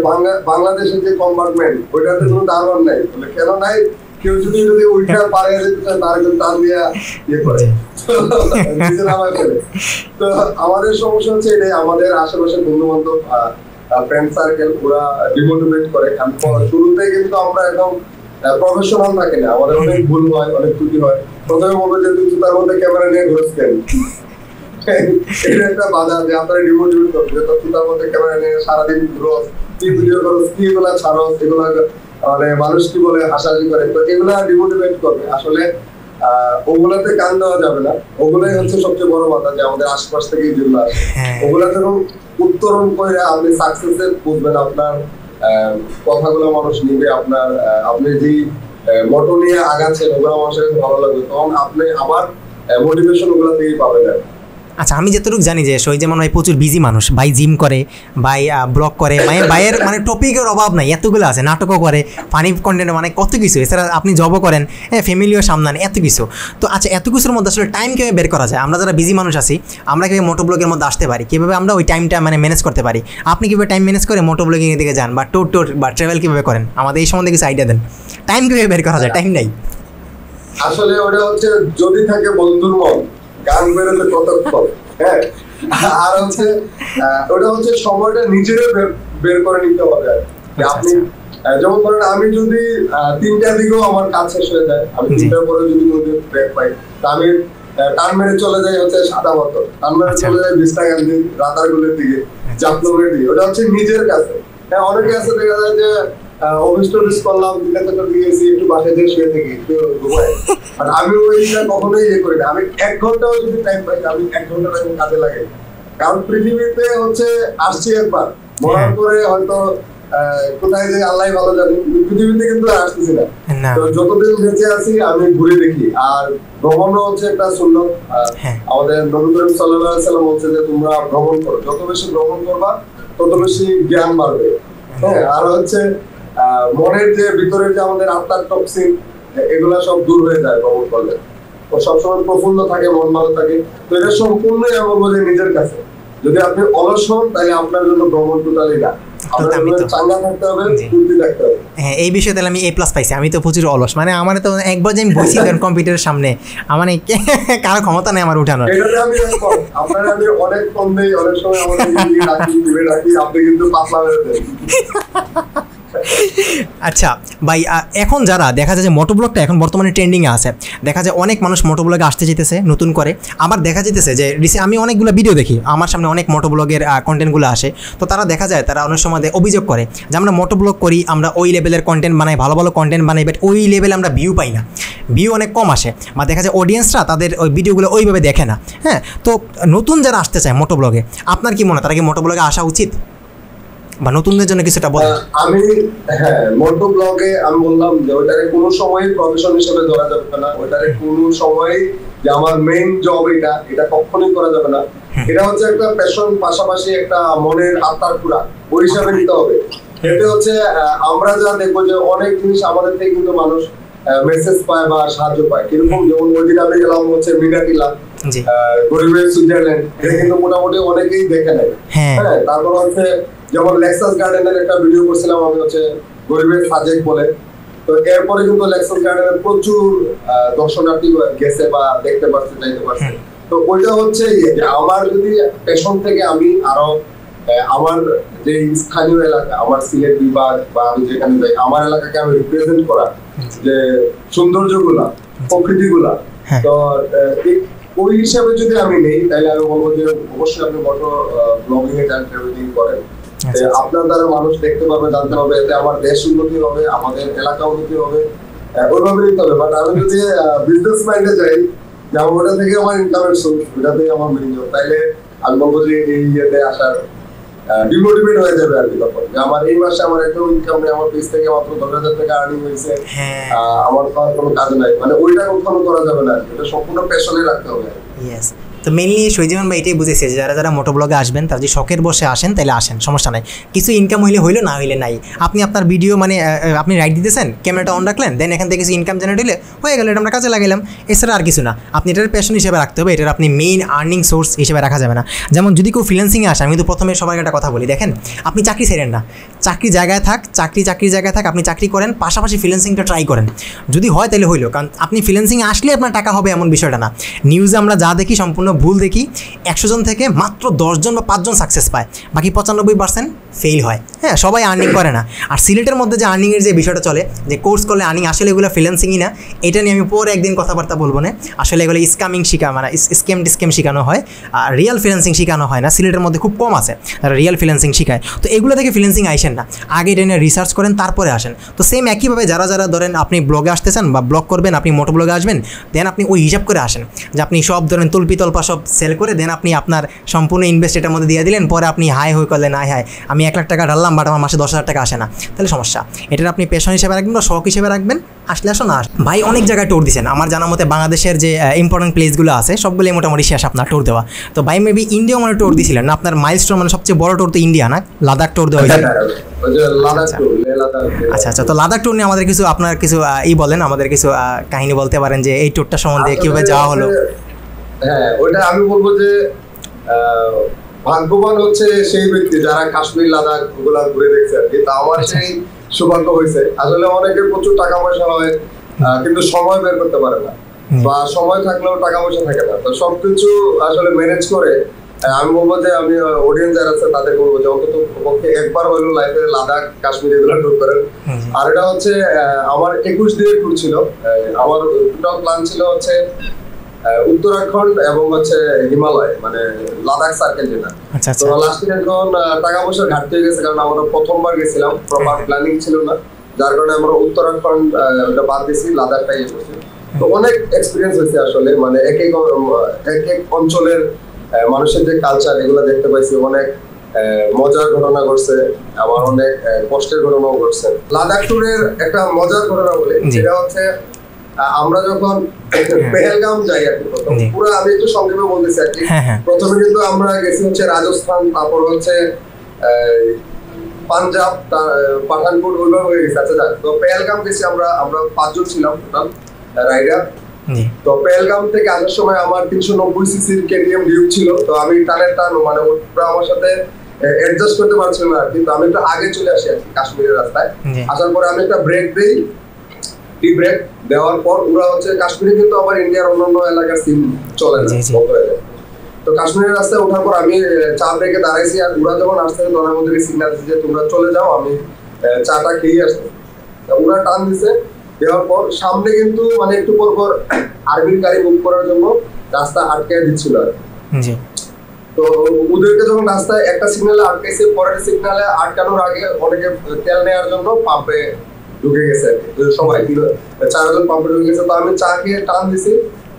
বাংলাদেশের যে কম্পার্টমেন্ট, ওইটাতে কোনো দারোয়ান নাই। বলে কেন নাই? কেউ যদি উল্টা পারে তার কিন্তু টান দিয়া ইয়ে করে, নিজে নামায় ফেলে। তো আমাদের সমস্যা হচ্ছে এটাই, আমাদের আশেপাশের বন্ধু বান্ধব, ফ্রেন্ড সার্কেল পুরা ডিমোটিভেট করে। কারণ শুরুতে কিন্তু আমরা একদম প্রফেশনাল থাকি না, আমাদের অনেক ভুল হয়, অনেক ত্রুটি হয়। প্রথমে বলবে যে তুই তার মধ্যে ক্যামেরা নিয়ে ঘুরছ কেন, এটা একটা বাধা, যে আপনারা ডিমোটিভেট করবে যে তুই তার মধ্যে ক্যামেরা নিয়ে সারাদিন ঘুরস, কি ভিডিও করস, কি এগুলা ছাড়স, এগুলা মানে মানুষ কি বলে হাসাহাসি করে, তো এগুলা ডিমোটিভেট করবে। আসলে ওগুলাতে কান দেওয়া যাবে না, ওগুলাই হচ্ছে সবচেয়ে বড় বাধা, যে আমাদের আশপাশ থেকে যেগুলো আসে ওগুলা যখন উত্তরণ করে আপনি সাকসেসে বুঝবেন, আপনার কথাগুলো মানুষ নিবে, আপনি যেই মোটো নিয়ে আগাচ্ছেন ওগুলো মানুষের ভালো লাগবে, তখন আপনি আবার মোটিভেশন ওগুলা থেকেই পাবেন। আচ্ছা, আমি যতটুকু জানি যে সই যেমন ভাই প্রচুর বিজি মানুষ, ভাই জিম করে, ভাই ব্লগ করে, ভাইয়ের মানে টপিকের অভাব নাই, এতগুলো আছে, নাটকও করে, ফানি কন্টেন্ট, মানে কত কিছু। এছাড়া আপনি জবও করেন, হ্যাঁ, ফ্যামিলিও সামলান, এত কিছু। তো আচ্ছা, এত কিছুর মধ্যে আসলে টাইম কীভাবে বের করা যায়? আমরা যারা বিজি মানুষ আছি, আমরা কীভাবে মোটোব্লগের মধ্যে আসতে পারি, কীভাবে আমরা ওই টাইমটা মানে ম্যানেজ করতে পারি? আপনি কীভাবে টাইম ম্যানেজ করে মোটোব্লগিংয়ের দিকে যান, বা টোর বা ট্রাভেল কীভাবে করেন? আমাদের এই সম্বন্ধে কিছু আইডিয়া দেন। টাইম কীভাবে বের করা যায়? টাইম নাই আসলে ওটা হচ্ছে যদি থাকে বন্ধুর মন, গান বেরোতে কতক্ষণ, হ্যাঁ, আর হচ্ছে ওটা হচ্ছে সময়টা নিজেরও বের করে নিতে হবে আর কি। আপনি যেমন ধরেন আমি যদি 3টার দিকেও আমার কাজ শেষ হয়ে যায়, আমি 3টার পরে যদি ব্রেক পাই, তা আমি টান মেরে চলে যাই হচ্ছে সাদা বতল, টান মেরে চলে যাই বিস্তাগান্ধী রাতারগুলের দিকে, জাফলংয়ের দিকে। ওটা হচ্ছে নিজের কাছে। হ্যাঁ, অনেকে আছে দেখা যায় যে অফিস টফিস করলাম, দিকে গিয়েছি, একটু বাসায় যেয়ে শুয়ে থাকি, একটু ঘুমাই। আর আমি ওইটা কখনোই ইয়ে করি না। আমি 1 ঘন্টাও যদি টাইম পাই, আমি 1 ঘন্টা টাইম কাজে লাগাই। কারণ পৃথিবীতে হচ্ছে আসছি একবার, মরার পরে হয়তো কোথায় যে আল্লাহ ভালো জানে, পৃথিবীতে কিন্তু আসতেছি না। তো যতদিন বেঁচে আছি আমি ঘুরে দেখি। আর ভ্রমণও হচ্ছে একটা সুন্নত। আমাদের নবী করিম সাল্লাল্লাহু আলাইহি সাল্লাম বলছে যে তোমরা ভ্রমণ করো, যত বেশি ভ্রমণ করবা তত বেশি জ্ঞান বাড়বে। হ্যাঁ, আর হচ্ছে মনের যে ভিতরের যে আমাদের আত্মার টক্সিন, এগুলা সব দূর হয়ে যায় ভ্রমণ করলে। ও সবসময় প্রফুল্ল থাকে, মন ভালো থাকে। তো এটা সম্পূর্ণই আমার বলে নিজের কাছে। যদি আপনি অলস হন তাহলে আপনার জন্য ভ্রমণ টোটালি না। এই বিষয়ে তাহলে আমি A+ পাইছি। আমি তো প্রচুর অলস, মানে আমার তো একবার যে আমি বসি কম্পিউটারের সামনে, আমার কারো ক্ষমতা নেই আমার উঠানোর। আচ্ছা ভাই, এখন যারা দেখা যায় যে মোটোব্লগটা এখন বর্তমানে ট্রেন্ডিংয়ে আছে, দেখা যায় অনেক মানুষ মোটোব্লগে আসতে যেতেছে নতুন করে। আবার দেখা যেতেছে যে আমি অনেকগুলো ভিডিও দেখি, আমার সামনে অনেক মোটোব্লগের কন্টেন্টগুলো আসে। তো তারা দেখা যায় তারা অনেক সময় অভিযোগ করে যে আমরা মোটোব্লগ করি, আমরা ওই লেভেলের কন্টেন্ট বানাই, ভালো ভালো কন্টেন্ট বানাই, বাট ওই লেভেলে আমরা ভিউ পাই না, ভিউ অনেক কম আসে, বা দেখা যায় অডিয়েন্সরা তাদের ওই ভিডিওগুলো ওইভাবে দেখে না। হ্যাঁ, তো নতুন যারা আসতে চায় মোটোব্লগে, আপনার কি মনে হয় তারা কি মোটোব্লগে আসা উচিত, বা নতুনদের জন্য কিছুটা বলেন? আমি মোটো ব্লগে আমি বললাম যে ওইটারে কোনো সময় প্রফেশন হিসেবে ধরা যাবে না, ওইটারে কোনো সময় যে আমার মেইন জব এটা কখনোই করা যাবে না। এটা হচ্ছে একটা প্যাশন, পাশাপাশি একটা মনের আত্মার পুরা, ওই হিসাবে নিতে হবে। এতে হচ্ছে আমরা যা দেখবো যে অনেক জিনিস আমাদের থেকে কিন্তু মানুষ মেসেজ পায় বা সাহায্য পায়। কিরকম, যেমন ওই দিন আমি গেলাম হচ্ছে মিনাকিলা, গরিবের সুইজারল্যান্ড, এটা কিন্তু মোটামুটি অনেকেই দেখে নেয়। হ্যাঁ, তারপর হচ্ছে যেমন লেক্সাস গার্ডেনের একটা ভিডিও করছিলাম আমি হচ্ছে গরিবের সাজেক বলে। তো এরপরে কিন্তু লেক্সাস গার্ডেনের প্রচুর দর্শনার্থী গেছে বা দেখতে পারছে, যাইতে পারছে। তো ওইটা হচ্ছে যে আমার যদি পেশন থেকে আমি আরো আমার যে স্থানীয় এলাকা, আমার সিলেট বিভাগ বা আমি যেখানে যাই, আমার এলাকাকে আমি রিপ্রেজেন্ট করা, যে সৌন্দর্যগুলা, প্রকৃতিগুলা, তো ওই হিসাবে যদি আমি নেই, তাহলে আমি বলবো যে অবশ্যই আপনি মোটো ব্লগিং এ যান, ট্রাভেলিং করেন। আপনার দ্বারা মানুষ দেখতে পাবে, জানতে পাবে, এতে আমার দেশ উন্নতি হবে, আমাদের এলাকা উন্নতি হবে, ওইভাবে নিতে হবে। বাট আমি যদি বিজনেস মাইন্ডে যাই, যে আমার ওটা থেকে আমার ইনকামের সোর্স, ওটা থেকে আমার মেইন জব, তাইলে আমি বলবো যে এই ইয়েতে আসার ডিমোটিভেট হয়ে যাবে আর কি। তখন যে আমার এই মাসে আমার একদম ইনকাম নেই, আমার পেজ থেকে মাত্র 10,000 টাকা আর্নিং হয়েছে, আমার তো আর কোনো কাজ নাই, মানে ওইটা কখনো করা যাবে না। এটা সম্পূর্ণ প্যাশনে রাখতে হবে। ইয়েস, তো মেনলি সৈজীবন ভাই এটাই বুঝেছে যে যারা মোটোব্লগে আসবেন তারা যদি শখের বসে আসেন তাহলে আসেন, সমস্যা নাই। কিছু ইনকাম হইলে না হইলে নাই। আপনি আপনার ভিডিও মানে আপনি রাইট দিতেছেন, ক্যামেরাটা অন রাখলেন, দেন এখান থেকে কিছু ইনকাম জেনারেট হলে হয়ে গেল, এটা আমরা কাজে লাগাইলাম, এছাড়া আর কিছু না। আপনি এটার প্যাশন হিসেবে রাখতে হবে, এটার আপনি মেইন আর্নিং সোর্স হিসেবে রাখা যাবে না। যেমন যদি কেউ ফ্রিল্যান্সিংয়ে আসে, আমি কিন্তু প্রথমে সবার একটা কথা বলি, দেখেন আপনি চাকরি ছেড়েন না, চাকরির জায়গায় থাক, চাকরির জায়গায় থাক, আপনি চাকরি করেন, পাশাপাশি ফ্রিল্যান্সিংটা ট্রাই করেন। যদি হয় তাহলে হইলো, কারণ আপনি ফ্রিল্যান্সিংয়ে আসলে আপনার টাকা হবে এমন বিষয়টা না। নিউজে আমরা যা দেখি সম্পূর্ণ ভুল দেখি। 100 জন থেকে মাত্র 10 জন বা 5 জন সাকসেস পায়, বাকি 95% ফেল হয়। হ্যাঁ, সবাই আর্নিং করে না। আর সিলেটের মধ্যে যে আর্নিংয়ের যে বিষয়টা চলে, যে কোর্স করলে আর্নিং, আসলে এগুলো ফ্রিল্যান্সিংই না। এটা নিয়ে আমি পরে একদিন কথাবার্তা বলবো না। আসলে এগুলো স্ক্যামিং মানে স্ক্যাম শেখানো হয়, আর রিয়েল ফ্রিল্যান্সিং শেখানো হয় না। সিলেটের মধ্যে খুব কম আছে তারা রিয়েল ফ্রিল্যান্সিং শেখায়। তো এগুলো থেকে ফ্রিল্যান্সিং আইসেন না, আগে এটা নিয়ে রিসার্চ করেন, তারপরে আসেন। তো সেম একইভাবে যারা ধরেন আপনি ব্লগে আসতে চান বা ব্লগ করবেন, আপনি মোটো ব্লগে আসবেন, দেন আপনি ওই হিসাব করে আসেন যে আপনি সব ধরেন তল্পা সব সেল করে দেন আপনি আপনার সম্পূর্ণ ইনভেস্ট এটার মধ্যে দিয়ে দিলেন, পরে আপনি হাই হয়ে করলেন, হাই আমি 1 লাখ টাকা ঢাললাম, বাট আমার মাসে 10,000 টাকা আসে না, তাহলে সমস্যা। এটার আপনি পেশন হিসেবে রাখবেন বা শখ হিসেবে রাখবেন, আসলে আসো না। ভাই অনেক জায়গায় ট্যুর দিচ্ছেন, আমার জানা মতে বাংলাদেশের যে ইম্পর্টেন্ট প্লেসগুলো আছে সবগুলোই মোটামুটি শেষ আপনার ট্যুর দেওয়া। তো ভাই মেবি ইন্ডিয়া মানে ট্যুর দিয়েছিলেন না, আপনার মাইলস্টোন মানে সবচেয়ে বড় ট্যুর তো ইন্ডিয়া না, লাদাখ ট্যুর দেওয়া হয়েছে। আচ্ছা, তো লাদাখ ট্যুর নিয়ে আমাদের কিছু আপনার কিছু বলেন, আমাদের কিছু কাহিনী বলতে পারেন যে এই ট্যুরটা সম্বন্ধে কিভাবে যাওয়া হলো। হ্যাঁ, ওইটা আমি বলবো যে ভাগ্যবান হচ্ছে সেই ব্যক্তি যারা কাশ্মীর লাদাখ ওগুলা ঘুরে দেখছে আর কি। তা আমার সেই সৌভাগ্য হয়েছে। আসলে অনেকের প্রচুর টাকা পয়সা হয়, কিন্তু সময় বের করতে পারে না, বা সময় থাকলেও টাকা পয়সা থাকে না। তো সবকিছু আসলে ম্যানেজ করে আমি বলবো যে আমি অডিয়েন্স যারা আছে তাদের বলবো যে অন্তত পক্ষে একবার হলো লাইফে লাদাখ কাশ্মীর এগুলো ট্যুর করেন। আর এটা হচ্ছে আমার 21 দিনের ট্যুর ছিল। আমার টোটাল প্ল্যান ছিল হচ্ছে উত্তরাখণ্ড এবং হচ্ছে হিমালয়, মানে লাদাখ সার্কেল যেটা। তো লাস্ট এখন টাকা পয়সার ঘাটতি হয়ে গেছে, কারণ আমরা প্রথমবার গেছিলাম, প্রপার প্ল্যানিং ছিল না, যার কারণে আমরা উত্তরাখণ্ড ওটা বাদ দিয়েছি, লাদাখটাই ইয়ে করছি। তো অনেক এক্সপিরিয়েন্স হয়েছে আসলে, মানে এক এক অঞ্চলের মানুষের যে কালচার এগুলো দেখতে পাইছি, অনেক মজার ঘটনা ঘটছে, আবার অনেক কষ্টের ঘটনাও ঘটছে। লাদাখ ট্যুরের একটা মজার ঘটনা বলি, সেটা হচ্ছে আমরা যখন পেহেলগাম যাই আর কি, পুরো আমি একটু সংক্ষেপে বলতেছি আর কি। প্রথমে কিন্তু আমরা গেছি হচ্ছে রাজস্থান, তারপর হচ্ছে পাঞ্জাব, পাঠানকোট, ওইভাবে হয়ে গেছে। আচ্ছা যাক, তো পেহেলগাম গেছি আমরা 5 জন ছিলাম টোটাল রাইডার। তো পেহেলগাম থেকে আসার সময় আমার 390 সিসির কেটিএম ডিউক ছিল। তো আমি টান মানে ওরা আমার সাথে অ্যাডজাস্ট করতে পারছিল না, কিন্তু আমি একটু আগে চলে আসি আর কি কাশ্মীরের রাস্তায়। আসার পরে আমি একটা ব্রেক দিই, টি ব্রেক দেওয়ার পর ওরা হচ্ছে কাশ্মীরে কিন্তু আবার ইন্ডিয়ার অন্যান্য এলাকার সিম চলে না, বন্ধ হয়ে যায়। তো কাশ্মীরের রাস্তায় ওঠার পর আমি চা ব্রেকে দাঁড়াইছি, আর ওরা যখন আসছে তখন আমাদেরকে সিগন্যাল দিচ্ছে যে তোমরা চলে যাও, আমি চাটা খেয়ে আসছি। ওরা টান দিছে, দেওয়ার পর সামনে কিন্তু মানে একটু পর পর আর্মির গাড়ি মুভ করার জন্য রাস্তা আটকে দিচ্ছিল আর কি। তো ওদেরকে যখন রাস্তায় একটা সিগন্যালে আটকাইছে, পরের সিগন্যালে আটকানোর আগে অনেকে তেল নেওয়ার জন্য পাম্পে ঢুকে গেছে আর কি। সবাই 4 জন পাম্পে ঢুকে গেছে। তো আমি চা খেয়ে টান দিছি,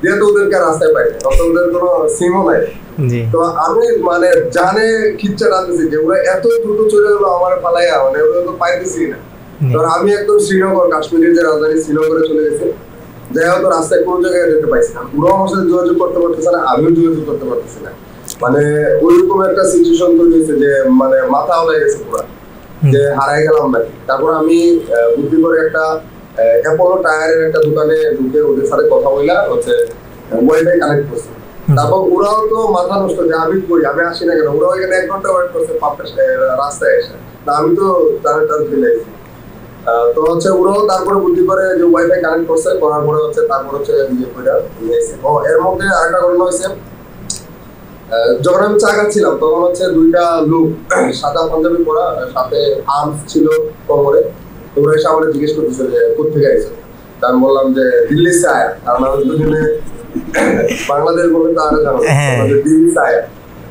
যেহেতু ওদেরকে রাস্তায় পাই, তখন ওদের কোনো সিমও নাই। তো আমি মানে জানে খিচ্চা টানতেছি যে ওরা এত দ্রুত চলে গেলো আমার পালাইয়া, মানে ওরা তো পাইতেছি না। ধর আমি একদম শ্রীনগর, কাশ্মীরের যে রাজধানী শ্রীনগরে চলে গেছে, যাই হোক রাস্তায় কোনো জায়গায় যেতে পারছি না, পুরো আমার সাথে যোগাযোগ করতে পারতেছে না, আমিও যোগাযোগ করতে পারতেছি না। মানে ওইরকম একটা সিচুয়েশন তৈরি হয়েছে যে মানে মাথা হয়ে গেছে পুরো, যে হারাই গেলাম নাকি। তারপর আমি বুদ্ধি করে একটা অ্যাপোলো টায়ারের একটা দোকানে ঢুকে ওদের সাথে কথা বলা হচ্ছে ওয়াইফাই কানেক্ট করছি। তারপর ওরাও তো মাথা নষ্ট যে আমি কই, আমি আসি না কেন, ওরা ওইখানে 1 ঘন্টা ওয়েট করছে পাম্পের রাস্তায় এসে, আমি তো টান ফেলে আছি। তো হচ্ছে ওরাও তারপরে বুদ্ধি করে যে ওয়াইফাই কানেক্ট করছে, করার পরে হচ্ছে তারপর হচ্ছে ইয়ে কইরা নিয়েছে। ও এর মধ্যে আরেকটা ঘটনা হয়েছে, যখন আমি চা খাচ্ছিলাম তখন হচ্ছে 2টা লোক সাদা পাঞ্জাবি পরা, সাথে আর্মস ছিল কোমরে। তোমরা এসে আমাদের জিজ্ঞেস করতেছে যে কোথেকে আইছো। আমি বললাম যে দিল্লি সে আয়া, কারণ আমি দুজনে বাংলাদেশ বলে তো আরো জানো, দিল্লি সে আয়া।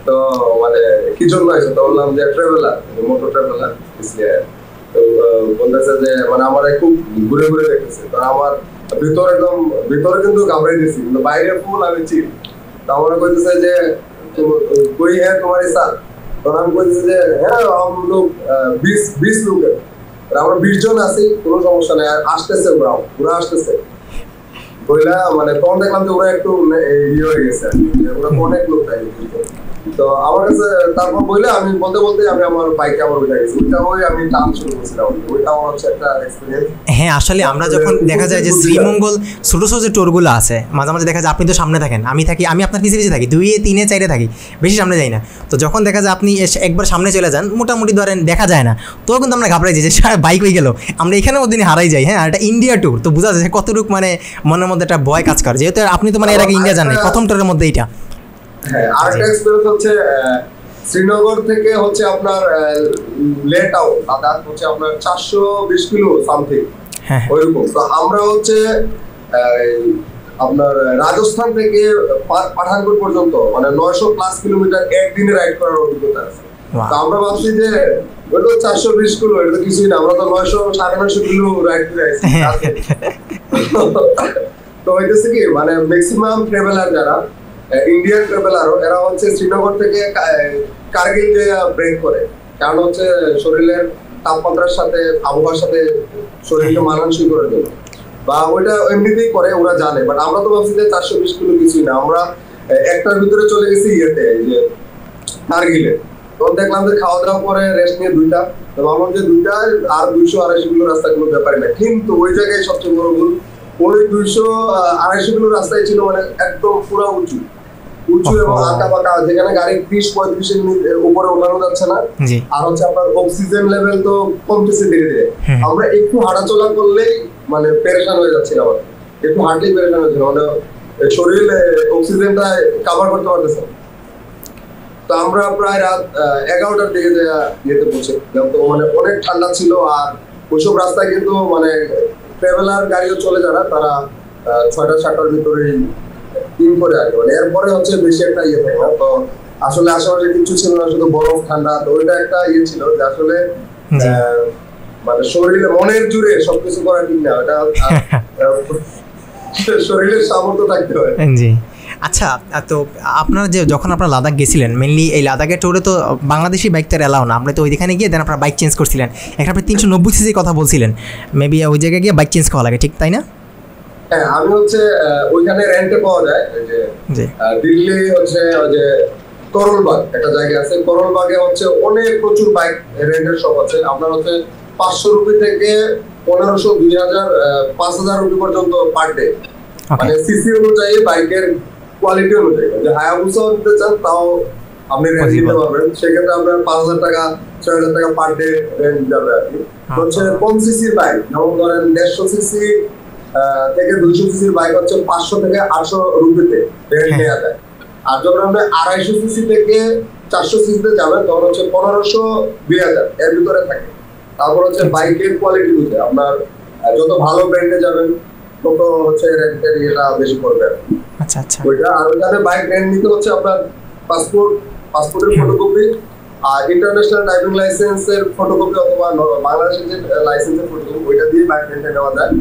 তো মানে কি জন্য আইছো? তো বললাম যে ট্রাভেলার, মোটর ট্রাভেলার ইসলিয়ে। তো বলতেছে যে মানে আমার খুব ঘুরে ঘুরে দেখতেছে। তো আমার ভিতরে কিন্তু ঘাবড়াই দিয়েছি, কিন্তু বাইরে ফুল আমি চিল। তো আমার কইতেছে যে कोई है तुम्हारे साथ? तो हम কইতেছে যে হ্যাঁ हम लोग 20 লোক, আমরা 20 জন আছি, কোনো সমস্যা নাই, আসতেছে ওরা আসতেছে বইলা। মানে তখন দেখলাম যে ওরা একটু ইয়ে হয়ে গেছে, ওরা অনেক লোক তাই। তো আমার কাছে তারপর বইলে আমি বলতে বলতে আমি আমার বাইকে আবার উঠে গেছি, ওইটা আমি টান শুরু করছিলাম, ওইটা আমার হচ্ছে একটা এক্সপেরিয়েন্স। হ্যাঁ আসলে আমরা যখন দেখা যায় যে শ্রীমঙ্গল ছোটো ছোটো যে টোরগুলো আছে, মাঝে মাঝে দেখা যায় আপনি তো সামনে থাকেন, আমি আপনার পিছিয়ে পিছিয়ে থাকি, 2, 3, 4 থাকি, বেশি সামনে যাই না। তো যখন দেখা যায় আপনি একবার সামনে চলে যান, মোটামুটি ধরেন দেখা যায় না, তো কিন্তু আমরা ঘাবড়াই যাই যে বাইক হয়ে গেল, আমরা এখানেও দিনে হারাই যাই। হ্যাঁ, এটা ইন্ডিয়া ট্যুর, তো বোঝা যাচ্ছে কতটুকু মানে মনের মধ্যে একটা ভয় কাজ করে, যেহেতু আপনি তো মানে এর আগে ইন্ডিয়া জানেন, প্রথম ট্যুরের মধ্যে এইটা। হ্যাঁ, আরেকটা এক্সপেরিয়েন্স হচ্ছে শ্রীনগর থেকে হচ্ছে আপনার লে টাউন লাদাখ হচ্ছে আপনার 420 কিলো সামথিং ওইরকম। তো আমরা হচ্ছে আপনার রাজস্থান থেকে পাঠানকোট পর্যন্ত মানে 900+ কিলোমিটার একদিনে রাইড করার অভিজ্ঞতা আছে। তো আমরা ভাবছি যে ওই তো 420 কিলো, এটা তো কিছুই না, আমরা তো 900-950 কিলো রাইড করে আসছি। তো হইতেছে কি মানে ম্যাক্সিমাম ট্রাভেলার যারা ইন্ডিয়ান ট্রাভেলারও, এরা হচ্ছে শ্রীনগর থেকে কার্গিল যে ব্রেক করে, কারণ হচ্ছে শরীরের তাপমাত্রার সাথে আবহাওয়ার সাথে শরীরকে মানানসই করার জন্য, বা ওইটা এমনিতেই করে, ওরা জানে। বাট আমরা তো ভাবছি যে 420 কিলো কিছুই না, আমরা একটার ভিতরে চলে গেছি ইয়েতে যে কার্গিলে। তখন দেখলাম যে খাওয়া দাওয়া পরে রেস্ট নিয়ে 2টা, তো ভাবলাম যে 2টা আর 200-250 কিলো রাস্তা কোনো ব্যাপারই না। কিন্তু ওই জায়গায় সবচেয়ে বড় ভুল, ওই 200-250 কিলো রাস্তায় ছিল মানে একদম পুরো উঁচু এবং আঁকা বাঁকা, যেখানে গাড়ি 30-35 মিনিট উপরে ওঠানো যাচ্ছে না। আর হচ্ছে আপনার অক্সিজেন লেভেল তো কমতেছে ধীরে ধীরে, আমরা একটু হাঁটাচলা করলেই মানে পেরেশান হয়ে যাচ্ছিলাম, একটু হাঁটলেই পেরেশান হয়েছিল, মানে শরীরে অক্সিজেনটা কভার করতে পারতেছে। তো তো আমরা প্রায় রাত 11টার দিকে ইয়েতে পৌঁছে, তো মানে অনেক ঠান্ডা ছিল। আর ওইসব রাস্তায় কিন্তু মানে ট্রাভেলার গাড়িও চলে যারা, তারা 6টা-7টার ভিতরেই দিন করে আসবে, মানে এরপরে হচ্ছে বেশি একটা ইয়ে থাকে না। তো আসলে আশেপাশে কিছু ছিল না, শুধু বরফ ঠান্ডা। তো ওইটা একটা ইয়ে ছিল যে আসলে মানে শরীরে মনের জুড়ে সবকিছু করা ঠিক না, ওটা শরীরের সামর্থ্য থাকতে হয়। জি আচ্ছা, তো আপনারা যে যখন আপনারা লাদাখ গেছিলেন, মেনলি এই লাদাখের ট্যুরে তো বাংলাদেশি বাইক তো এলাও না, আপনি তো ওইখানে গিয়ে দেন আপনারা বাইক চেঞ্জ করছিলেন। একটা আপনি 390 সিসির কথা বলছিলেন, মেবি ওই জায়গায় গিয়ে বাইক চেঞ্জ করা লাগে, ঠিক তাই না? হ্যাঁ, আমি হচ্ছে ওইখানে রেন্টে পাওয়া যায়। যে দিল্লি হচ্ছে ওই যে করলবাগ একটা জায়গা আছে, করলবাগে হচ্ছে অনেক প্রচুর বাইক রেন্টের শপ আছে। আপনার হচ্ছে 500 রুপি থেকে 1500, 2000, 5000 রুপি পর্যন্ত পার ডে, মানে সিসি অনুযায়ী বাইকের কোয়ালিটি অনুযায়ী। যে হায়াবুসা নিতে চান তাও আপনি রেন্ট দিতে পারবেন, সেক্ষেত্রে আপনার 5000 টাকা 6000 টাকা পার ডে রেন্ট যাবে আর কি। হচ্ছে কম সিসির বাইক, যেমন ধরেন 150 সিসি থেকে 200 সিসির বাইক হচ্ছে 500 থেকে 800 রুপিতে রেন্ট নেওয়া যায়। আর যখন আপনি 250 সিসি থেকে 400 সিসিতে যাবেন তখন হচ্ছে 1500, 2000 এর ভিতরে থাকে। তারপর হচ্ছে বাইকের কোয়ালিটি বুঝে আপনার যত ভালো ব্র্যান্ডে যাবেন তত হচ্ছে রেন্টের ইয়েটা বেশি পড়বে। আচ্ছা আচ্ছা, ওইটা। আর ওইখানে বাইক রেন্ট নিতে হচ্ছে আপনার পাসপোর্টের ফটোকপি আর ইন্টারন্যাশনাল ড্রাইভিং লাইসেন্সের ফটোকপি অথবা বাংলাদেশের যে লাইসেন্সের ফটোকপি, ওইটা দিয়ে বাইক রেন্টে নেওয়া যায়।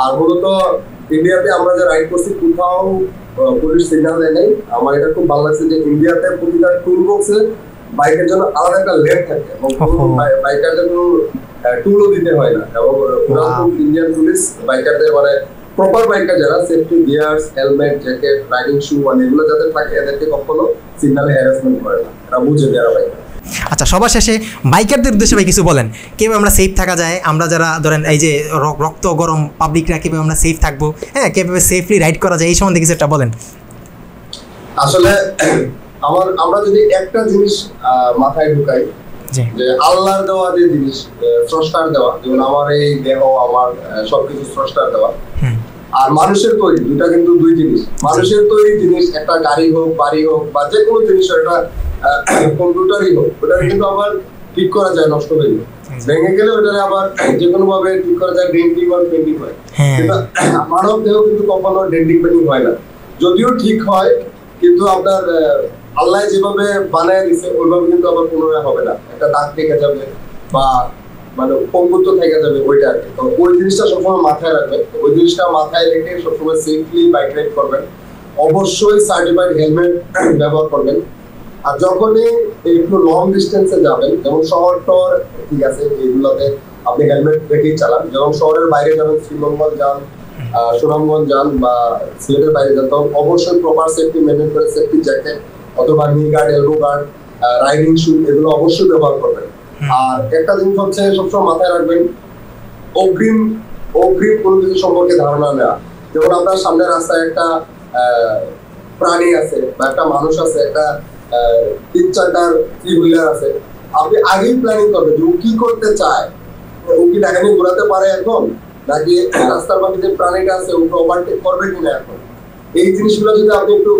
আর মূলত ইন্ডিয়াতে আমরা যে রাইড করছি কোথাও পুলিশ সিগন্যাল দেয় নাই। আমার এটা খুব ভালো লাগছে যে ইন্ডিয়াতে প্রতিটা টুল বক্সে বাইকের জন্য আলাদা একটা লেন থাকে এবং বাইকারদের কোনো টুলও দিতে হয় না। এবং ইন্ডিয়ান পুলিশ বাইকারদের মানে প্রপার বাইকার যারা safety gears, helmet, jacket, riding shoe মানে এগুলো যাদের থাকে এদেরকে কখনো সিগন্যালে হ্যারাসমেন্ট করে না, এরা বুঝে যারা বাইকার। আচ্ছা, সবার শেষে বাইকারদের উদ্দেশ্যে ভাই কিছু বলেন, কীভাবে আমরা সেফ থাকা যায়, আমরা যারা ধরেন এই যে রক্ত গরম পাবলিকরা কীভাবে আমরা সেফ থাকবো, হ্যাঁ কীভাবে সেফলি রাইড করা যায়, এই সম্বন্ধে কিছু একটা বলেন। আসলে আমরা যদি একটা জিনিস মাথায় ঢুকাই যে আল্লাহর দেওয়া যে জিনিস, স্রষ্টার দেওয়া, যেমন আমার এই দেহ, আমার সবকিছু স্রষ্টার দেওয়া, আর মানুষের তৈরি, দুটা কিন্তু দুই জিনিস। মানুষের তৈরি জিনিস, একটা গাড়ি হোক, বাড়ি হোক, বা যে কোনো জিনিস, একটা কম্পিউটারই হোক, ওটা কিন্তু আবার ঠিক করা যায়, নষ্ট হয়ে যায়, ভেঙে গেলে ওটা আবার যে কোনো ভাবে ঠিক করা যায়, ডেন্টিং বা পেন্টিং হয়। কিন্তু মানব দেহ কিন্তু কখনো ডেন্টিং পেন্টিং হয় না, যদিও ঠিক হয়, কিন্তু আপনার আল্লাহ যেভাবে বানায় দিচ্ছে ওইভাবে কিন্তু আবার পুনরায় হবে না, একটা দাগ থেকে যাবে বা মানে পঙ্গুত্ব থেকে যাবে, ওইটা আর কি। তো ওই জিনিসটা সবসময় মাথায় রাখবেন, ওই জিনিসটা মাথায় রেখে সবসময় সেফলি বাইক রাইড করবেন। অবশ্যই সার্টিফাইড হেলমেট ব্যবহার করবেন। আর যখনই একটু লং ডিস্টেন্সে যাবেন, যেমন শহর টর ঠিক আছে, এইগুলোতে আপনি হেলমেট রেখেই চালান। যখন শহরের বাইরে যাবেন, শ্রীমঙ্গল যান, সুনামগঞ্জ যান বা সিলেটের বাইরে যান, তখন অবশ্যই প্রপার সেফটি মেনটেন করে সেফটি জ্যাকেট অথবা নি গার্ড, এলবো গার্ড, রাইডিং শু এগুলো অবশ্যই ব্যবহার করবেন। আর একটা জিনিস হচ্ছে সবসময় মাথায় রাখবেন, অগ্রিম কোনো কিছু সম্পর্কে ধারণা নেওয়া। যেমন আপনার সামনে রাস্তায় একটা প্রাণী আছে বা একটা মানুষ আছে, একটা 3-4টার 3 হুইলার আছে, আপনি আগেই প্ল্যানিং করবেন যে ও কি করতে চায়, ও কি টাকা নিয়ে ঘোরাতে পারে এখন, নাকি রাস্তার বাকি যে প্রাণীটা আছে ওকে ওভারটেক করবে কিনা এখন। এই জিনিসগুলো যদি আপনি একটু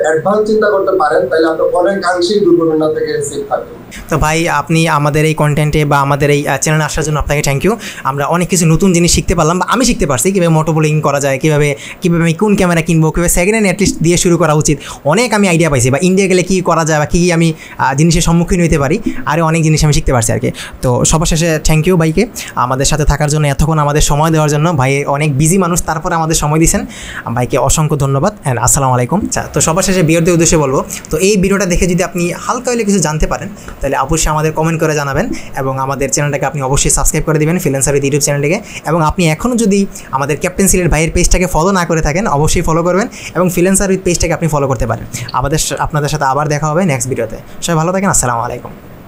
অ্যাডভান্স চিন্তা করতে পারেন, তাহলে আপনি অনেকাংশেই দুর্ঘটনা থেকে সেফ থাকবেন। তো ভাই, আপনি আমাদের এই কন্টেন্টে বা আমাদের এই চ্যানেলে আসার জন্য আপনাকে থ্যাংক ইউ। আমরা অনেক কিছু নতুন জিনিস শিখতে পারলাম, বা আমি শিখতে পারছি কীভাবে মোটো ব্লগিং করা যায়, কীভাবে আমি কোন ক্যামেরা কিনবো, কীভাবে সেকেন্ড হ্যান্ড অ্যাটলিস্ট দিয়ে শুরু করা উচিত, অনেক আমি আইডিয়া পাইছি। বা ইন্ডিয়া গেলে কী করা যায় বা কী আমি জিনিসের সম্মুখীন হতে পারি, আরও অনেক জিনিস আমি শিখতে পারছি আর কি। তো সবার শেষে থ্যাংক ইউ ভাইকে আমাদের সাথে থাকার জন্য, এতক্ষণ আমাদের সময় দেওয়ার জন্য। ভাই অনেক বিজি মানুষ, তারপরে আমাদের সময় দিয়েছেন, ভাইকে অসংখ্য ধন্যবাদ। অ্যান্ড আসসালামু আলাইকুম। তো সবার শেষে ভিউয়ারদের উদ্দেশ্যে বলবো, তো এই ভিডিওটা দেখে যদি আপনি হালকা হলে কিছু জানতে পারেন, তাহলে অবশ্যই আমাদের কমেন্ট করে জানাবেন, এবং আমাদের চ্যানেলটাকে আপনি অবশ্যই সাবস্ক্রাইব করে দেবেন, ফ্রিল্যান্সার উইথ ইউটিউব চ্যানেলটাকে। এবং আপনি এখনও যদি আমাদের ক্যাপ্টেন সিলেট ভাইয়ের পেজটাকে ফলো না করে থাকেন, অবশ্যই ফলো করবেন, এবং ফ্রিল্যান্সার উইথ পেজটাকে আপনি ফলো করতে পারেন। আপনাদের সাথে আবার দেখা হবে নেক্সট ভিডিওতে। সবাই ভালো থাকেন, আসসালামু আলাইকুম।